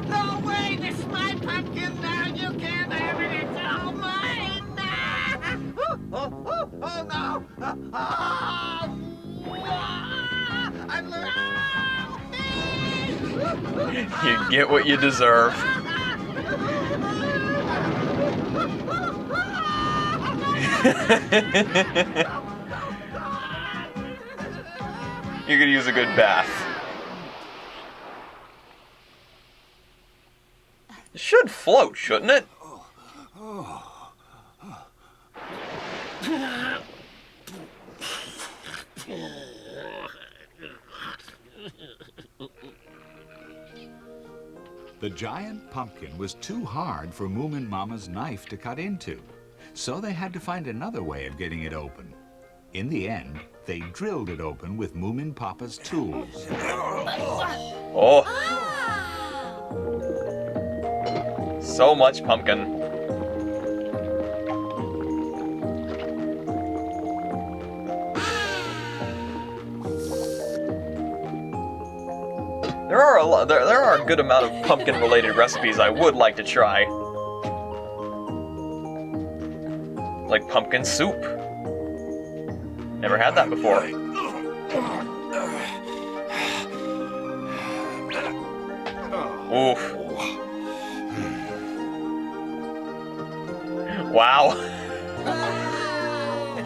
No way! This is my pumpkin now. You can't have it. It's all mine. Oh no! You get what you deserve. You could use a good bath. It should float, shouldn't it? The giant pumpkin was too hard for Moomin Mama's knife to cut into, so they had to find another way of getting it open. In the end, they drilled it open with Moomin Papa's tools. Oh. So much pumpkin. There are a good amount of pumpkin-related recipes I would like to try. Like pumpkin soup. Never had that before. Oof. Wow.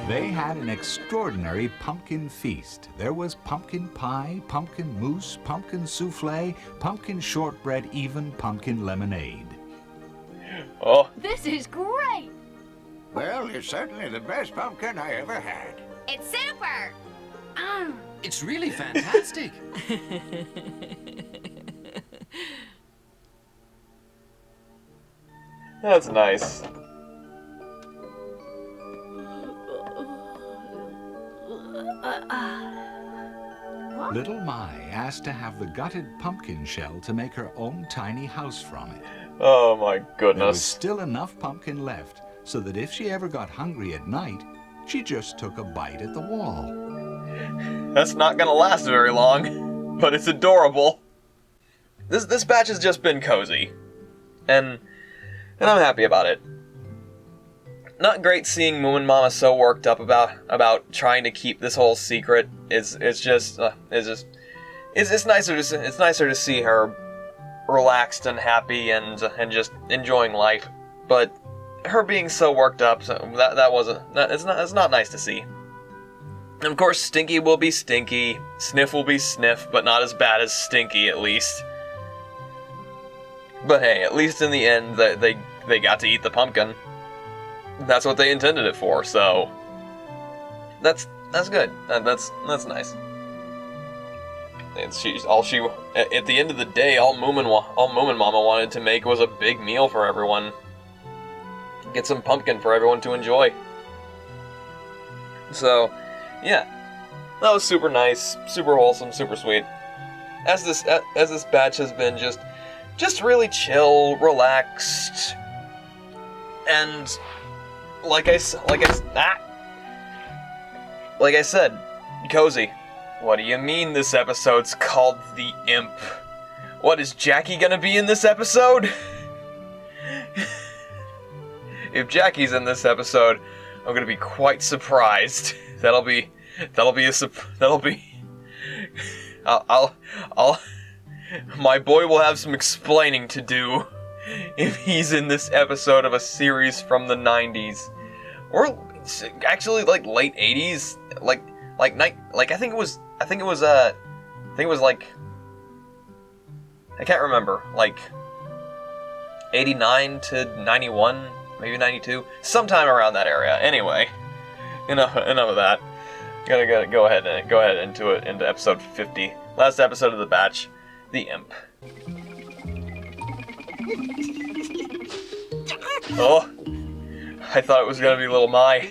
They had an extraordinary pumpkin feast. There was pumpkin pie, pumpkin mousse, pumpkin souffle, pumpkin shortbread, even pumpkin lemonade. Oh. This is great! Well, it's certainly the best pumpkin I ever had. It's super! It's really fantastic. That's nice. Little Mai asked to have the gutted pumpkin shell to make her own tiny house from it. Oh my goodness. There was still enough pumpkin left so that if she ever got hungry at night, she just took a bite at the wall. That's not gonna last very long, but it's adorable. This batch has just been cozy, and I'm happy about it. Not great seeing Moomin Mama so worked up about trying to keep this whole secret. It's nicer to see her relaxed and happy and just enjoying life. But her being so worked up, it's not nice to see. And of course, Stinky will be Stinky, Sniff will be Sniff, but not as bad as Stinky at least. But hey, at least in the end, they got to eat the pumpkin. That's what they intended it for, so that's good. That's nice. And at the end of the day, all Moomin Mama wanted to make was a big meal for everyone. Get some pumpkin for everyone to enjoy. So, yeah, that was super nice, super wholesome, super sweet. As this batch has been just really chill, relaxed, and like I said, cozy. What do you mean this episode's called The Imp? What, is Jackie gonna be in this episode? If Jackie's in this episode, I'm gonna be quite surprised. My boy will have some explaining to do if he's in this episode of a series from the 90s. Or actually like late 80s, I think it was like, I can't remember, like 89 to 91, maybe 92, sometime around that area. Anyway, enough of that. Gotta go ahead into episode 50, last episode of the batch, The Imp. Oh, I thought it was gonna be little Mai.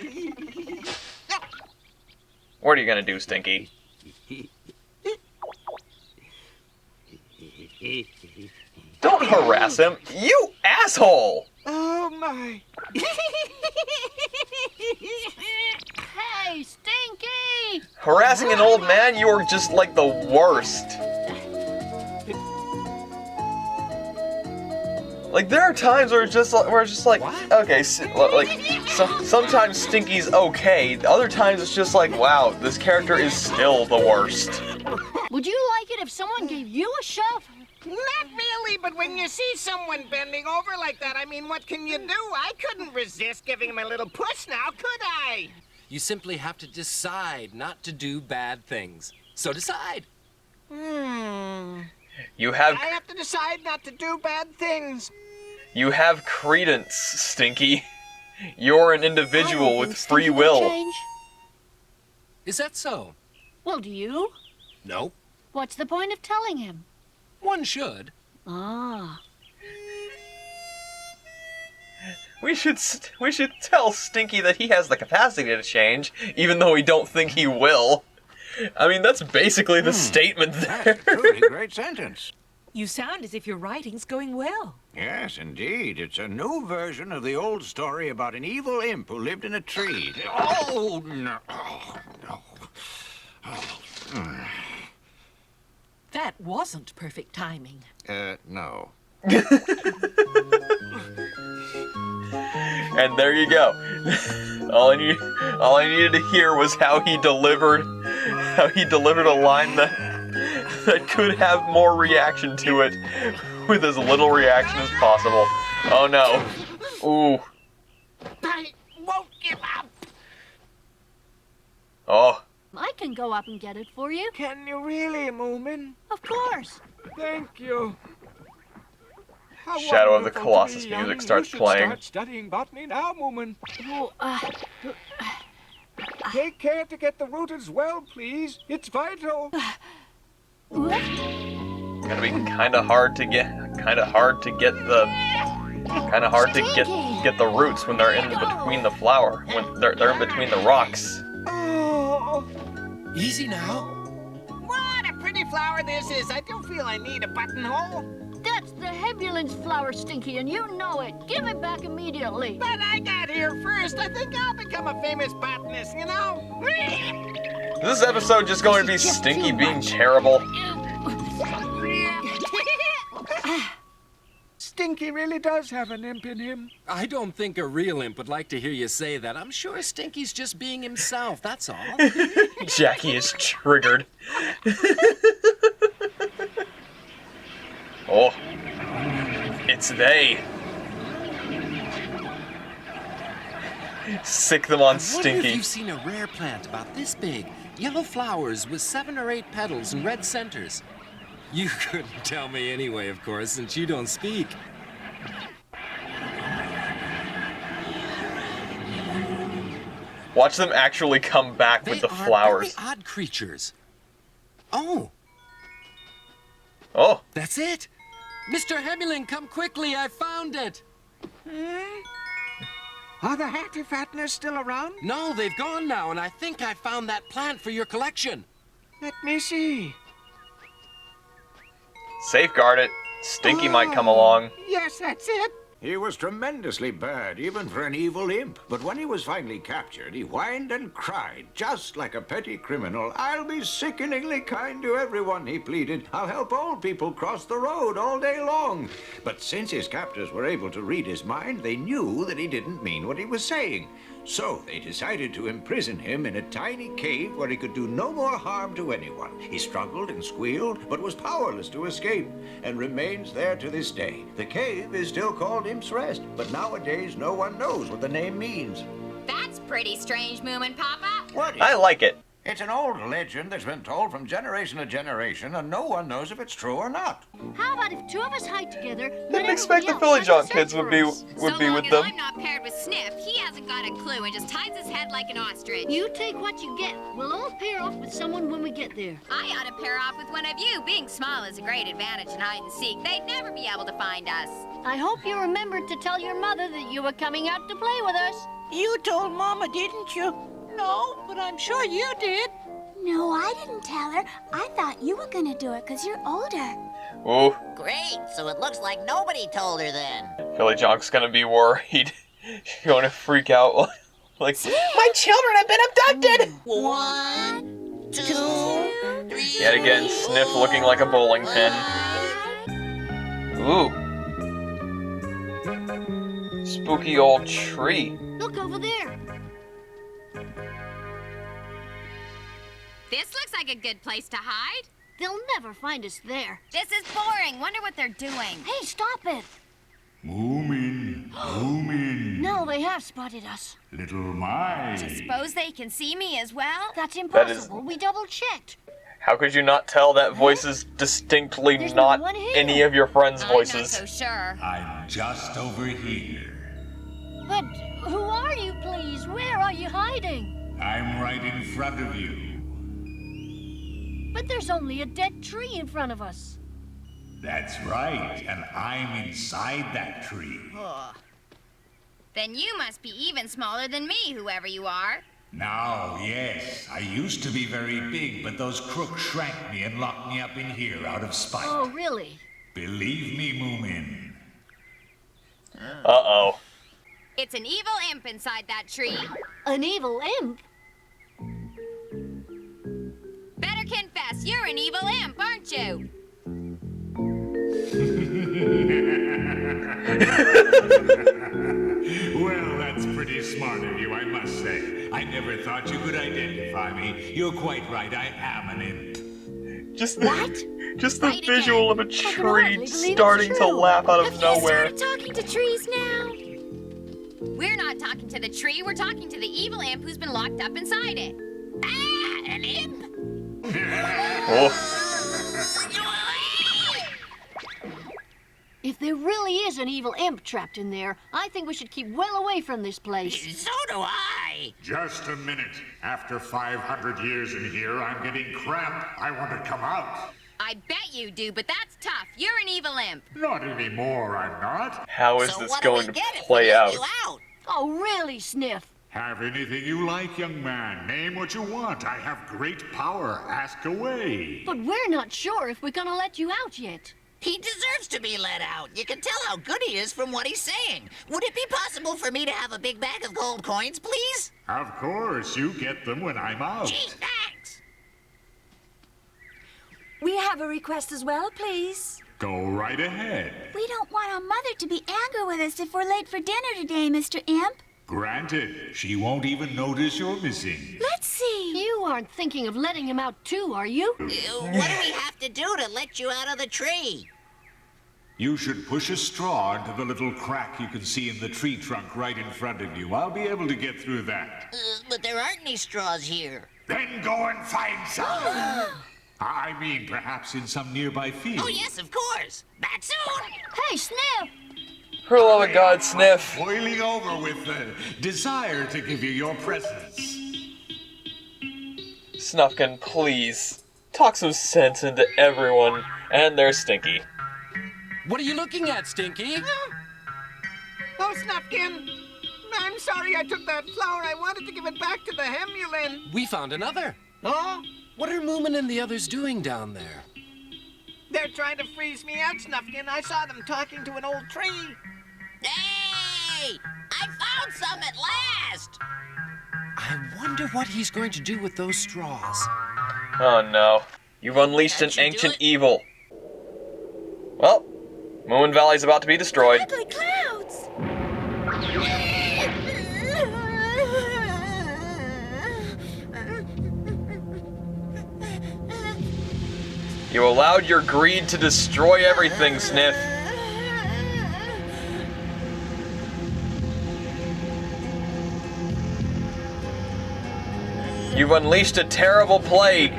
What are you gonna do, Stinky? Don't harass him, you asshole! Oh my. Hey, Stinky! Harassing an old man, you are just like the worst. Like, there are times where it's just like, okay, sometimes Stinky's okay. Other times it's just like, wow, this character is still the worst. Would you like it if someone gave you a shove? Not really, but when you see someone bending over like that, I mean, what can you do? I couldn't resist giving him a little push now, could I? You simply have to decide not to do bad things. So decide. You have I have to decide not to do bad things. you have credence, Stinky. You're an individual with free will. Change. Is that so? Well, do you? No. What's the point of telling him? One should. Ah. We should tell Stinky that he has the capacity to change, even though we don't think he will. I mean, that's basically the statement there. That's a truly great sentence. You sound as if your writing's going well. Yes, indeed. It's a new version of the old story about an evil imp who lived in a tree. Oh, no. Oh, no. Oh. That wasn't perfect timing. No. And there you go. All I needed to hear was how he delivered a line that could have more reaction to it with as little reaction as possible. Oh no. Ooh. I won't give up. Oh. I can go up and get it for you. Can you really, Moomin? Of course. Thank you. How Shadow of the wonderful to Colossus be young. music starts You should playing. Start studying botany now, Moomin. Oh, Take care to get the root as well, please. It's vital. Gonna be kind of hard to get the roots when they're in between the flower, when they're in between the rocks. Oh. Easy now. What a pretty flower this is. I do feel I need a buttonhole. That's the Hebulins flower, Stinky, and you know it. Give it back immediately. But I got here first. I think I'll become a famous botanist, you know? Is this episode just going to be Stinky being terrible? Stinky really does have an imp in him. I don't think a real imp would like to hear you say that. I'm sure Stinky's just being himself, that's all. Jackie is triggered. Oh. It's they. Sick them on I wonder if Stinky. you've seen a rare plant about this big. Yellow flowers with 7 or 8 petals and red centers. You couldn't tell me anyway, of course, since you don't speak. Watch them actually come back with the flowers. They are very odd creatures. Oh. Oh. That's it. Mr. Hemulin, come quickly. I found it. Are the Hattifatteners still around? No, they've gone now, and I think I found that plant for your collection. Let me see. Safeguard it. Stinky might come along. Yes, that's it. He was tremendously bad, even for an evil imp. But when he was finally captured, he whined and cried, just like a petty criminal. I'll be sickeningly kind to everyone, he pleaded. I'll help old people cross the road all day long. But since his captors were able to read his mind, they knew that he didn't mean what he was saying. So they decided to imprison him in a tiny cave where he could do no more harm to anyone. He struggled and squealed, but was powerless to escape, and remains there to this day. The cave is still called Imp's Rest, but nowadays no one knows what the name means. That's pretty strange, Moomin Papa. What? I like it. It's an old legend that's been told from generation to generation, and no one knows if it's true or not. How about if 2 of us hide together? Didn't expect the Philly John kids would be with them. I'm not paired with Sniff. He hasn't got a clue and just hides his head like an ostrich. You take what you get. We'll all pair off with someone when we get there. I ought to pair off with one of you. Being small is a great advantage in hide and seek. They'd never be able to find us. I hope you remembered to tell your mother that you were coming out to play with us. You told Mama, didn't you? No, but I'm sure you did. No, I didn't tell her. I thought you were gonna do it because you're older. Ooh. Great, so it looks like nobody told her then. Philly Jonk's gonna be worried. She's going to freak out. Like, my children have been abducted! 1, 2, 3. Yet again, Sniff looking like a bowling pin. Ooh. Spooky old tree. Look over there. This looks like a good place to hide. They'll never find us there. This is boring. Wonder what they're doing. Hey, stop it. Moomin, Moomin. No, they have spotted us. Little Mai. Suppose they can see me as well? That's impossible. We double-checked. How could you not tell that voice is distinctly not any of your friends' voices? I'm not so sure. I'm just over here. But who are you, please? Where are you hiding? I'm right in front of you. But there's only a dead tree in front of us. That's right, and I'm inside that tree. Then you must be even smaller than me, whoever you are. Now, yes, I used to be very big, but those crooks shrank me and locked me up in here out of spite. Oh, really? Believe me, Moomin. Uh-oh. It's an evil imp inside that tree. An evil imp? Better confess, you're an evil imp, aren't you? Well, that's pretty smart of you, I must say. I never thought you could identify me. You're quite right, I am an imp. Just the visual of a tree starting to laugh out of nowhere. Have you started talking to trees now? We're not talking to the tree, we're talking to the evil imp who's been locked up inside it. Ah, an imp? Oh. If there really is an evil imp trapped in there, I think we should keep well away from this place. So do I. Just a minute. After 500 years in here, I'm getting cramp. I want to come out. I bet you do, but that's tough. You're an evil imp. Not anymore, I'm not. How is this going to play out? Oh, really, Sniff? Have anything you like, young man. Name what you want. I have great power. Ask away. But we're not sure if we're gonna let you out yet. He deserves to be let out. You can tell how good he is from what he's saying. Would it be possible for me to have a big bag of gold coins, please? Of course, you get them when I'm out. Gee, thanks. We have a request as well, please. Go right ahead. We don't want our mother to be angry with us if we're late for dinner today, Mr. Imp. Granted, she won't even notice you're missing. Let's see. You aren't thinking of letting him out too, are you? What do we have to do to let you out of the tree? You should push a straw into the little crack you can see in the tree trunk right in front of you. I'll be able to get through that. But there aren't any straws here. Then go and find some. I mean, perhaps in some nearby field. Oh, yes, of course. Back soon. Hey, Sniff! For the love of God, Sniff. Boiling over with the desire to give you your presents. Snufkin, please. Talk some sense into everyone. And they're Stinky. What are you looking at, Stinky? Oh, Snufkin! I'm sorry I took that flower. I wanted to give it back to the Hemulin. We found another. Oh? What are Moomin and the others doing down there? They're trying to freeze me out, Snufkin. I saw them talking to an old tree. Hey! I found some at last! I wonder what he's going to do with those straws. Oh no. You've unleashed an ancient evil. Well, Moominvalley's about to be destroyed. Ugly clouds! You allowed your greed to destroy everything, Sniff. You've unleashed a terrible plague.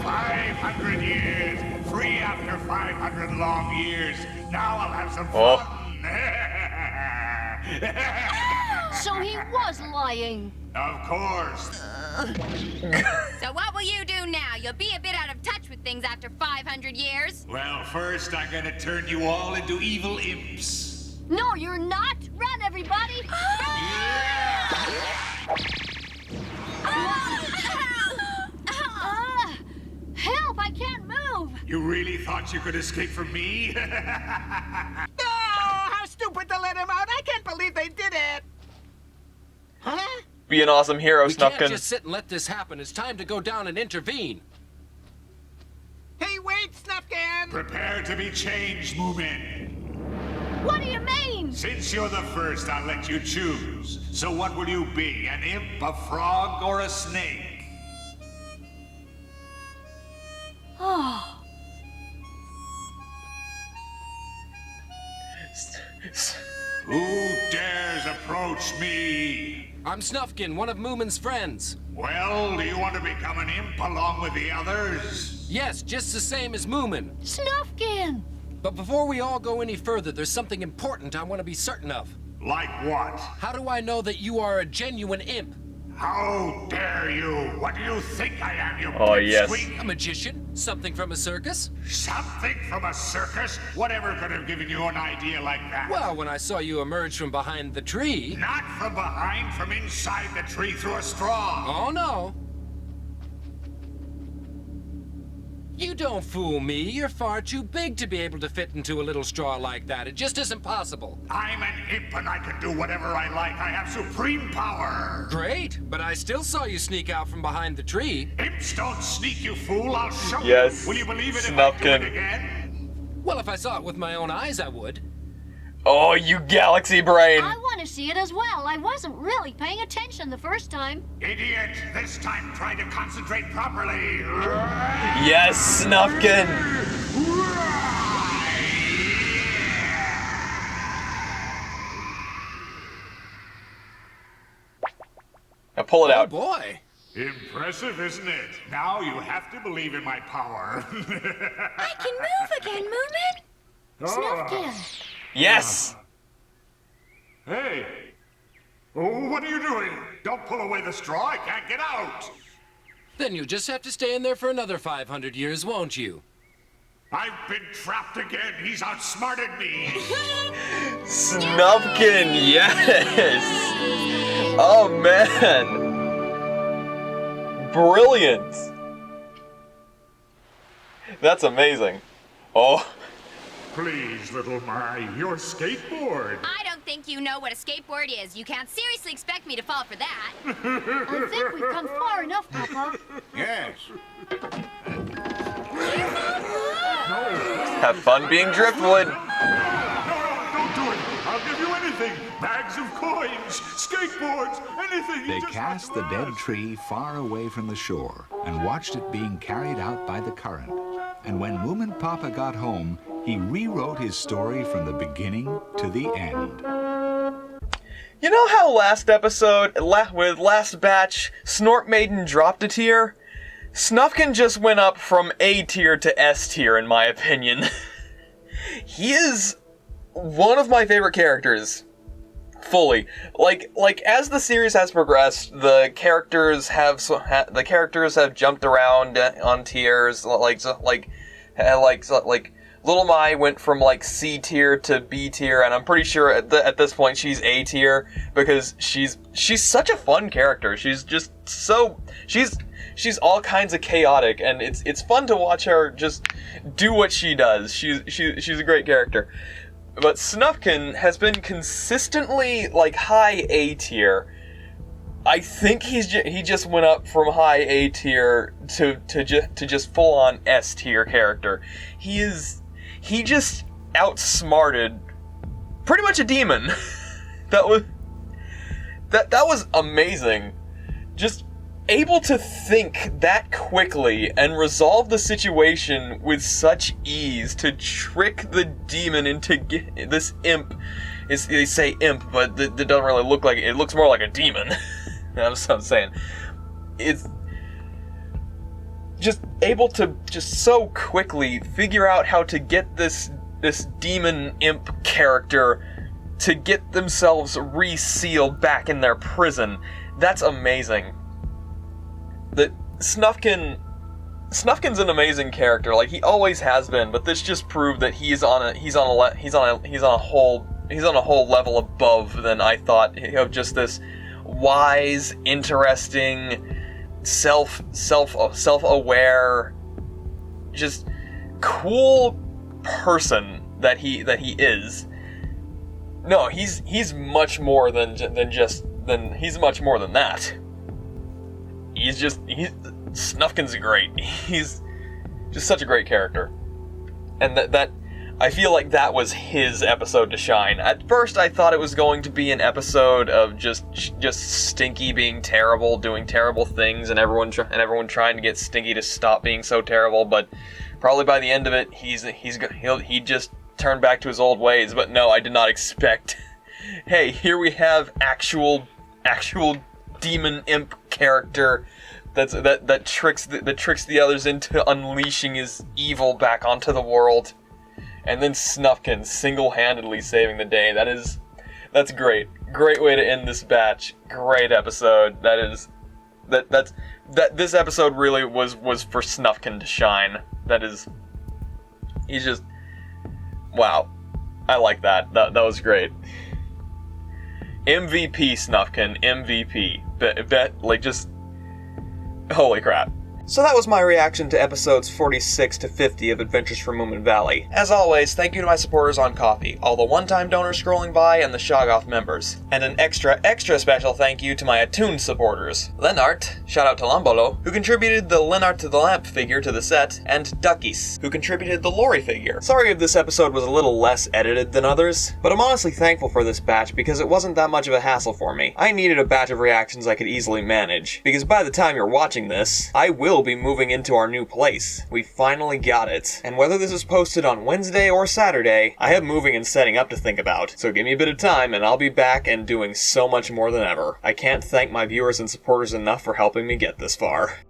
500 years. Free after 500 long years. Now I'll have some fun. So he was lying. Of course. So what will you do now? You'll be a bit out of touch with things after 500 years. Well, first I'm gonna turn you all into evil imps. No, you're not. Run, everybody. Help, I can't move. You really thought you could escape from me? Oh, how stupid to let him out. I can't believe they did it. Huh? Be an awesome hero, We Snufkin. can't just sit and let this happen. It's time to go down and intervene. Hey, wait, Snufkin! Prepare to be changed, Moomin. What do you mean? Since you're the first, I'll let you choose. So what will you be, an imp, a frog, or a snake? Oh. Who dares approach approach me? I'm Snufkin, one of Moomin's friends. Well, do you want to become an imp along with the others? Yes, just the same as Moomin. Snufkin! But before we all go any further, there's something important I want to be certain of. Like what? How do I know that you are a genuine imp? How dare you? What do you think I am, you A magician? Something from a circus? Something from a circus? Whatever could have given you an idea like that? Well, when I saw you emerge from behind the tree... Not from behind, from inside the tree through a straw. Oh, no. You don't fool me. You're far too big to be able to fit into a little straw like that. It just isn't possible. I'm an imp and I can do whatever I like. I have supreme power. Great, but I still saw you sneak out from behind the tree. Imps don't sneak, you fool. I'll show Yes, you. Will you believe it if I do Snufkin. it again? Well, if I saw it with my own eyes, I would. Oh, you galaxy brain! I want to see it as well. I wasn't really paying attention the first time. Idiot! This time try to concentrate properly. Yes, Snufkin! Now pull it out. Boy! Impressive, isn't it? Now you have to believe in my power. I can move again, Moomin. Snufkin! Yes! Hey! What are you doing? Don't pull away the straw. I can't get out. Then you'll just have to stay in there for another 500 years, won't you? I've been trapped again. He's outsmarted me. Snufkin, yes! Oh, man! Brilliant! That's amazing. Oh. Please, little My, your skateboard. I don't think you know what a skateboard is. You can't seriously expect me to fall for that. I think we've come far enough, Papa. Yes. Have fun being driftwood. Don't do it. I'll give you anything. Bags of coins, skateboards, anything. They cast the dead tree far away from the shore and watched it being carried out by the current. And when Moomin Papa got home, he rewrote his story from the beginning to the end. You know how last episode, with last batch, Snort Maiden dropped a tier? Snufkin just went up from A tier to S tier, in my opinion. He is one of my favorite characters. Fully. Like as the series has progressed, the characters have jumped around on tiers, like Little Mai went from like C tier to B tier, and I'm pretty sure at this point she's A tier because she's such a fun character. She's just so she's all kinds of chaotic, and it's fun to watch her just do what she does. She's a great character. But Snufkin has been consistently like high A tier. I think he just went up from high A tier to just full on S tier character. He just outsmarted pretty much a demon. That was amazing. Just able to think that quickly and resolve the situation with such ease to trick the demon into this imp. They say imp, but it doesn't really look like it. It looks more like a demon. That's what I'm saying. It's just able to just so quickly figure out how to get this demon imp character to get themselves resealed back in their prison. That's amazing. That Snufkin's an amazing character, like he always has been, but this just proved that he's on a whole level above than I thought, of just this wise, interesting, self-aware, just cool person that he is. No, he's much more than he's much more than that. Snufkin's great. He's just such a great character. And that I feel like that was his episode to shine. At first I thought it was going to be an episode of just Stinky being terrible, doing terrible things, and everyone trying to get Stinky to stop being so terrible, but probably by the end of it he just turned back to his old ways. But no, I did not expect hey, here we have actual demon imp character that tricks the others into unleashing his evil back onto the world, and then Snufkin single-handedly saving the day. That's great. Great way to end this batch. Great episode. This episode really was for Snufkin to shine. He's just, wow. I like that. That was great. MVP Snufkin, MVP. Just holy crap. So that was my reaction to episodes 46 to 50 of Adventures from Moominvalley. As always, thank you to my supporters on Ko-fi, all the one-time donors scrolling by, and the Shoggoth members. And an extra special thank you to my attuned supporters. Lenart, shout out to Lambolo, who contributed the Lenart to the Lamp figure to the set, and Duckies, who contributed the Lori figure. Sorry if this episode was a little less edited than others, but I'm honestly thankful for this batch because it wasn't that much of a hassle for me. I needed a batch of reactions I could easily manage, because by the time you're watching this, I will be moving into our new place. We finally got it. And whether this is posted on Wednesday or Saturday, I have moving and setting up to think about. So give me a bit of time and I'll be back and doing so much more than ever. I can't thank my viewers and supporters enough for helping me get this far.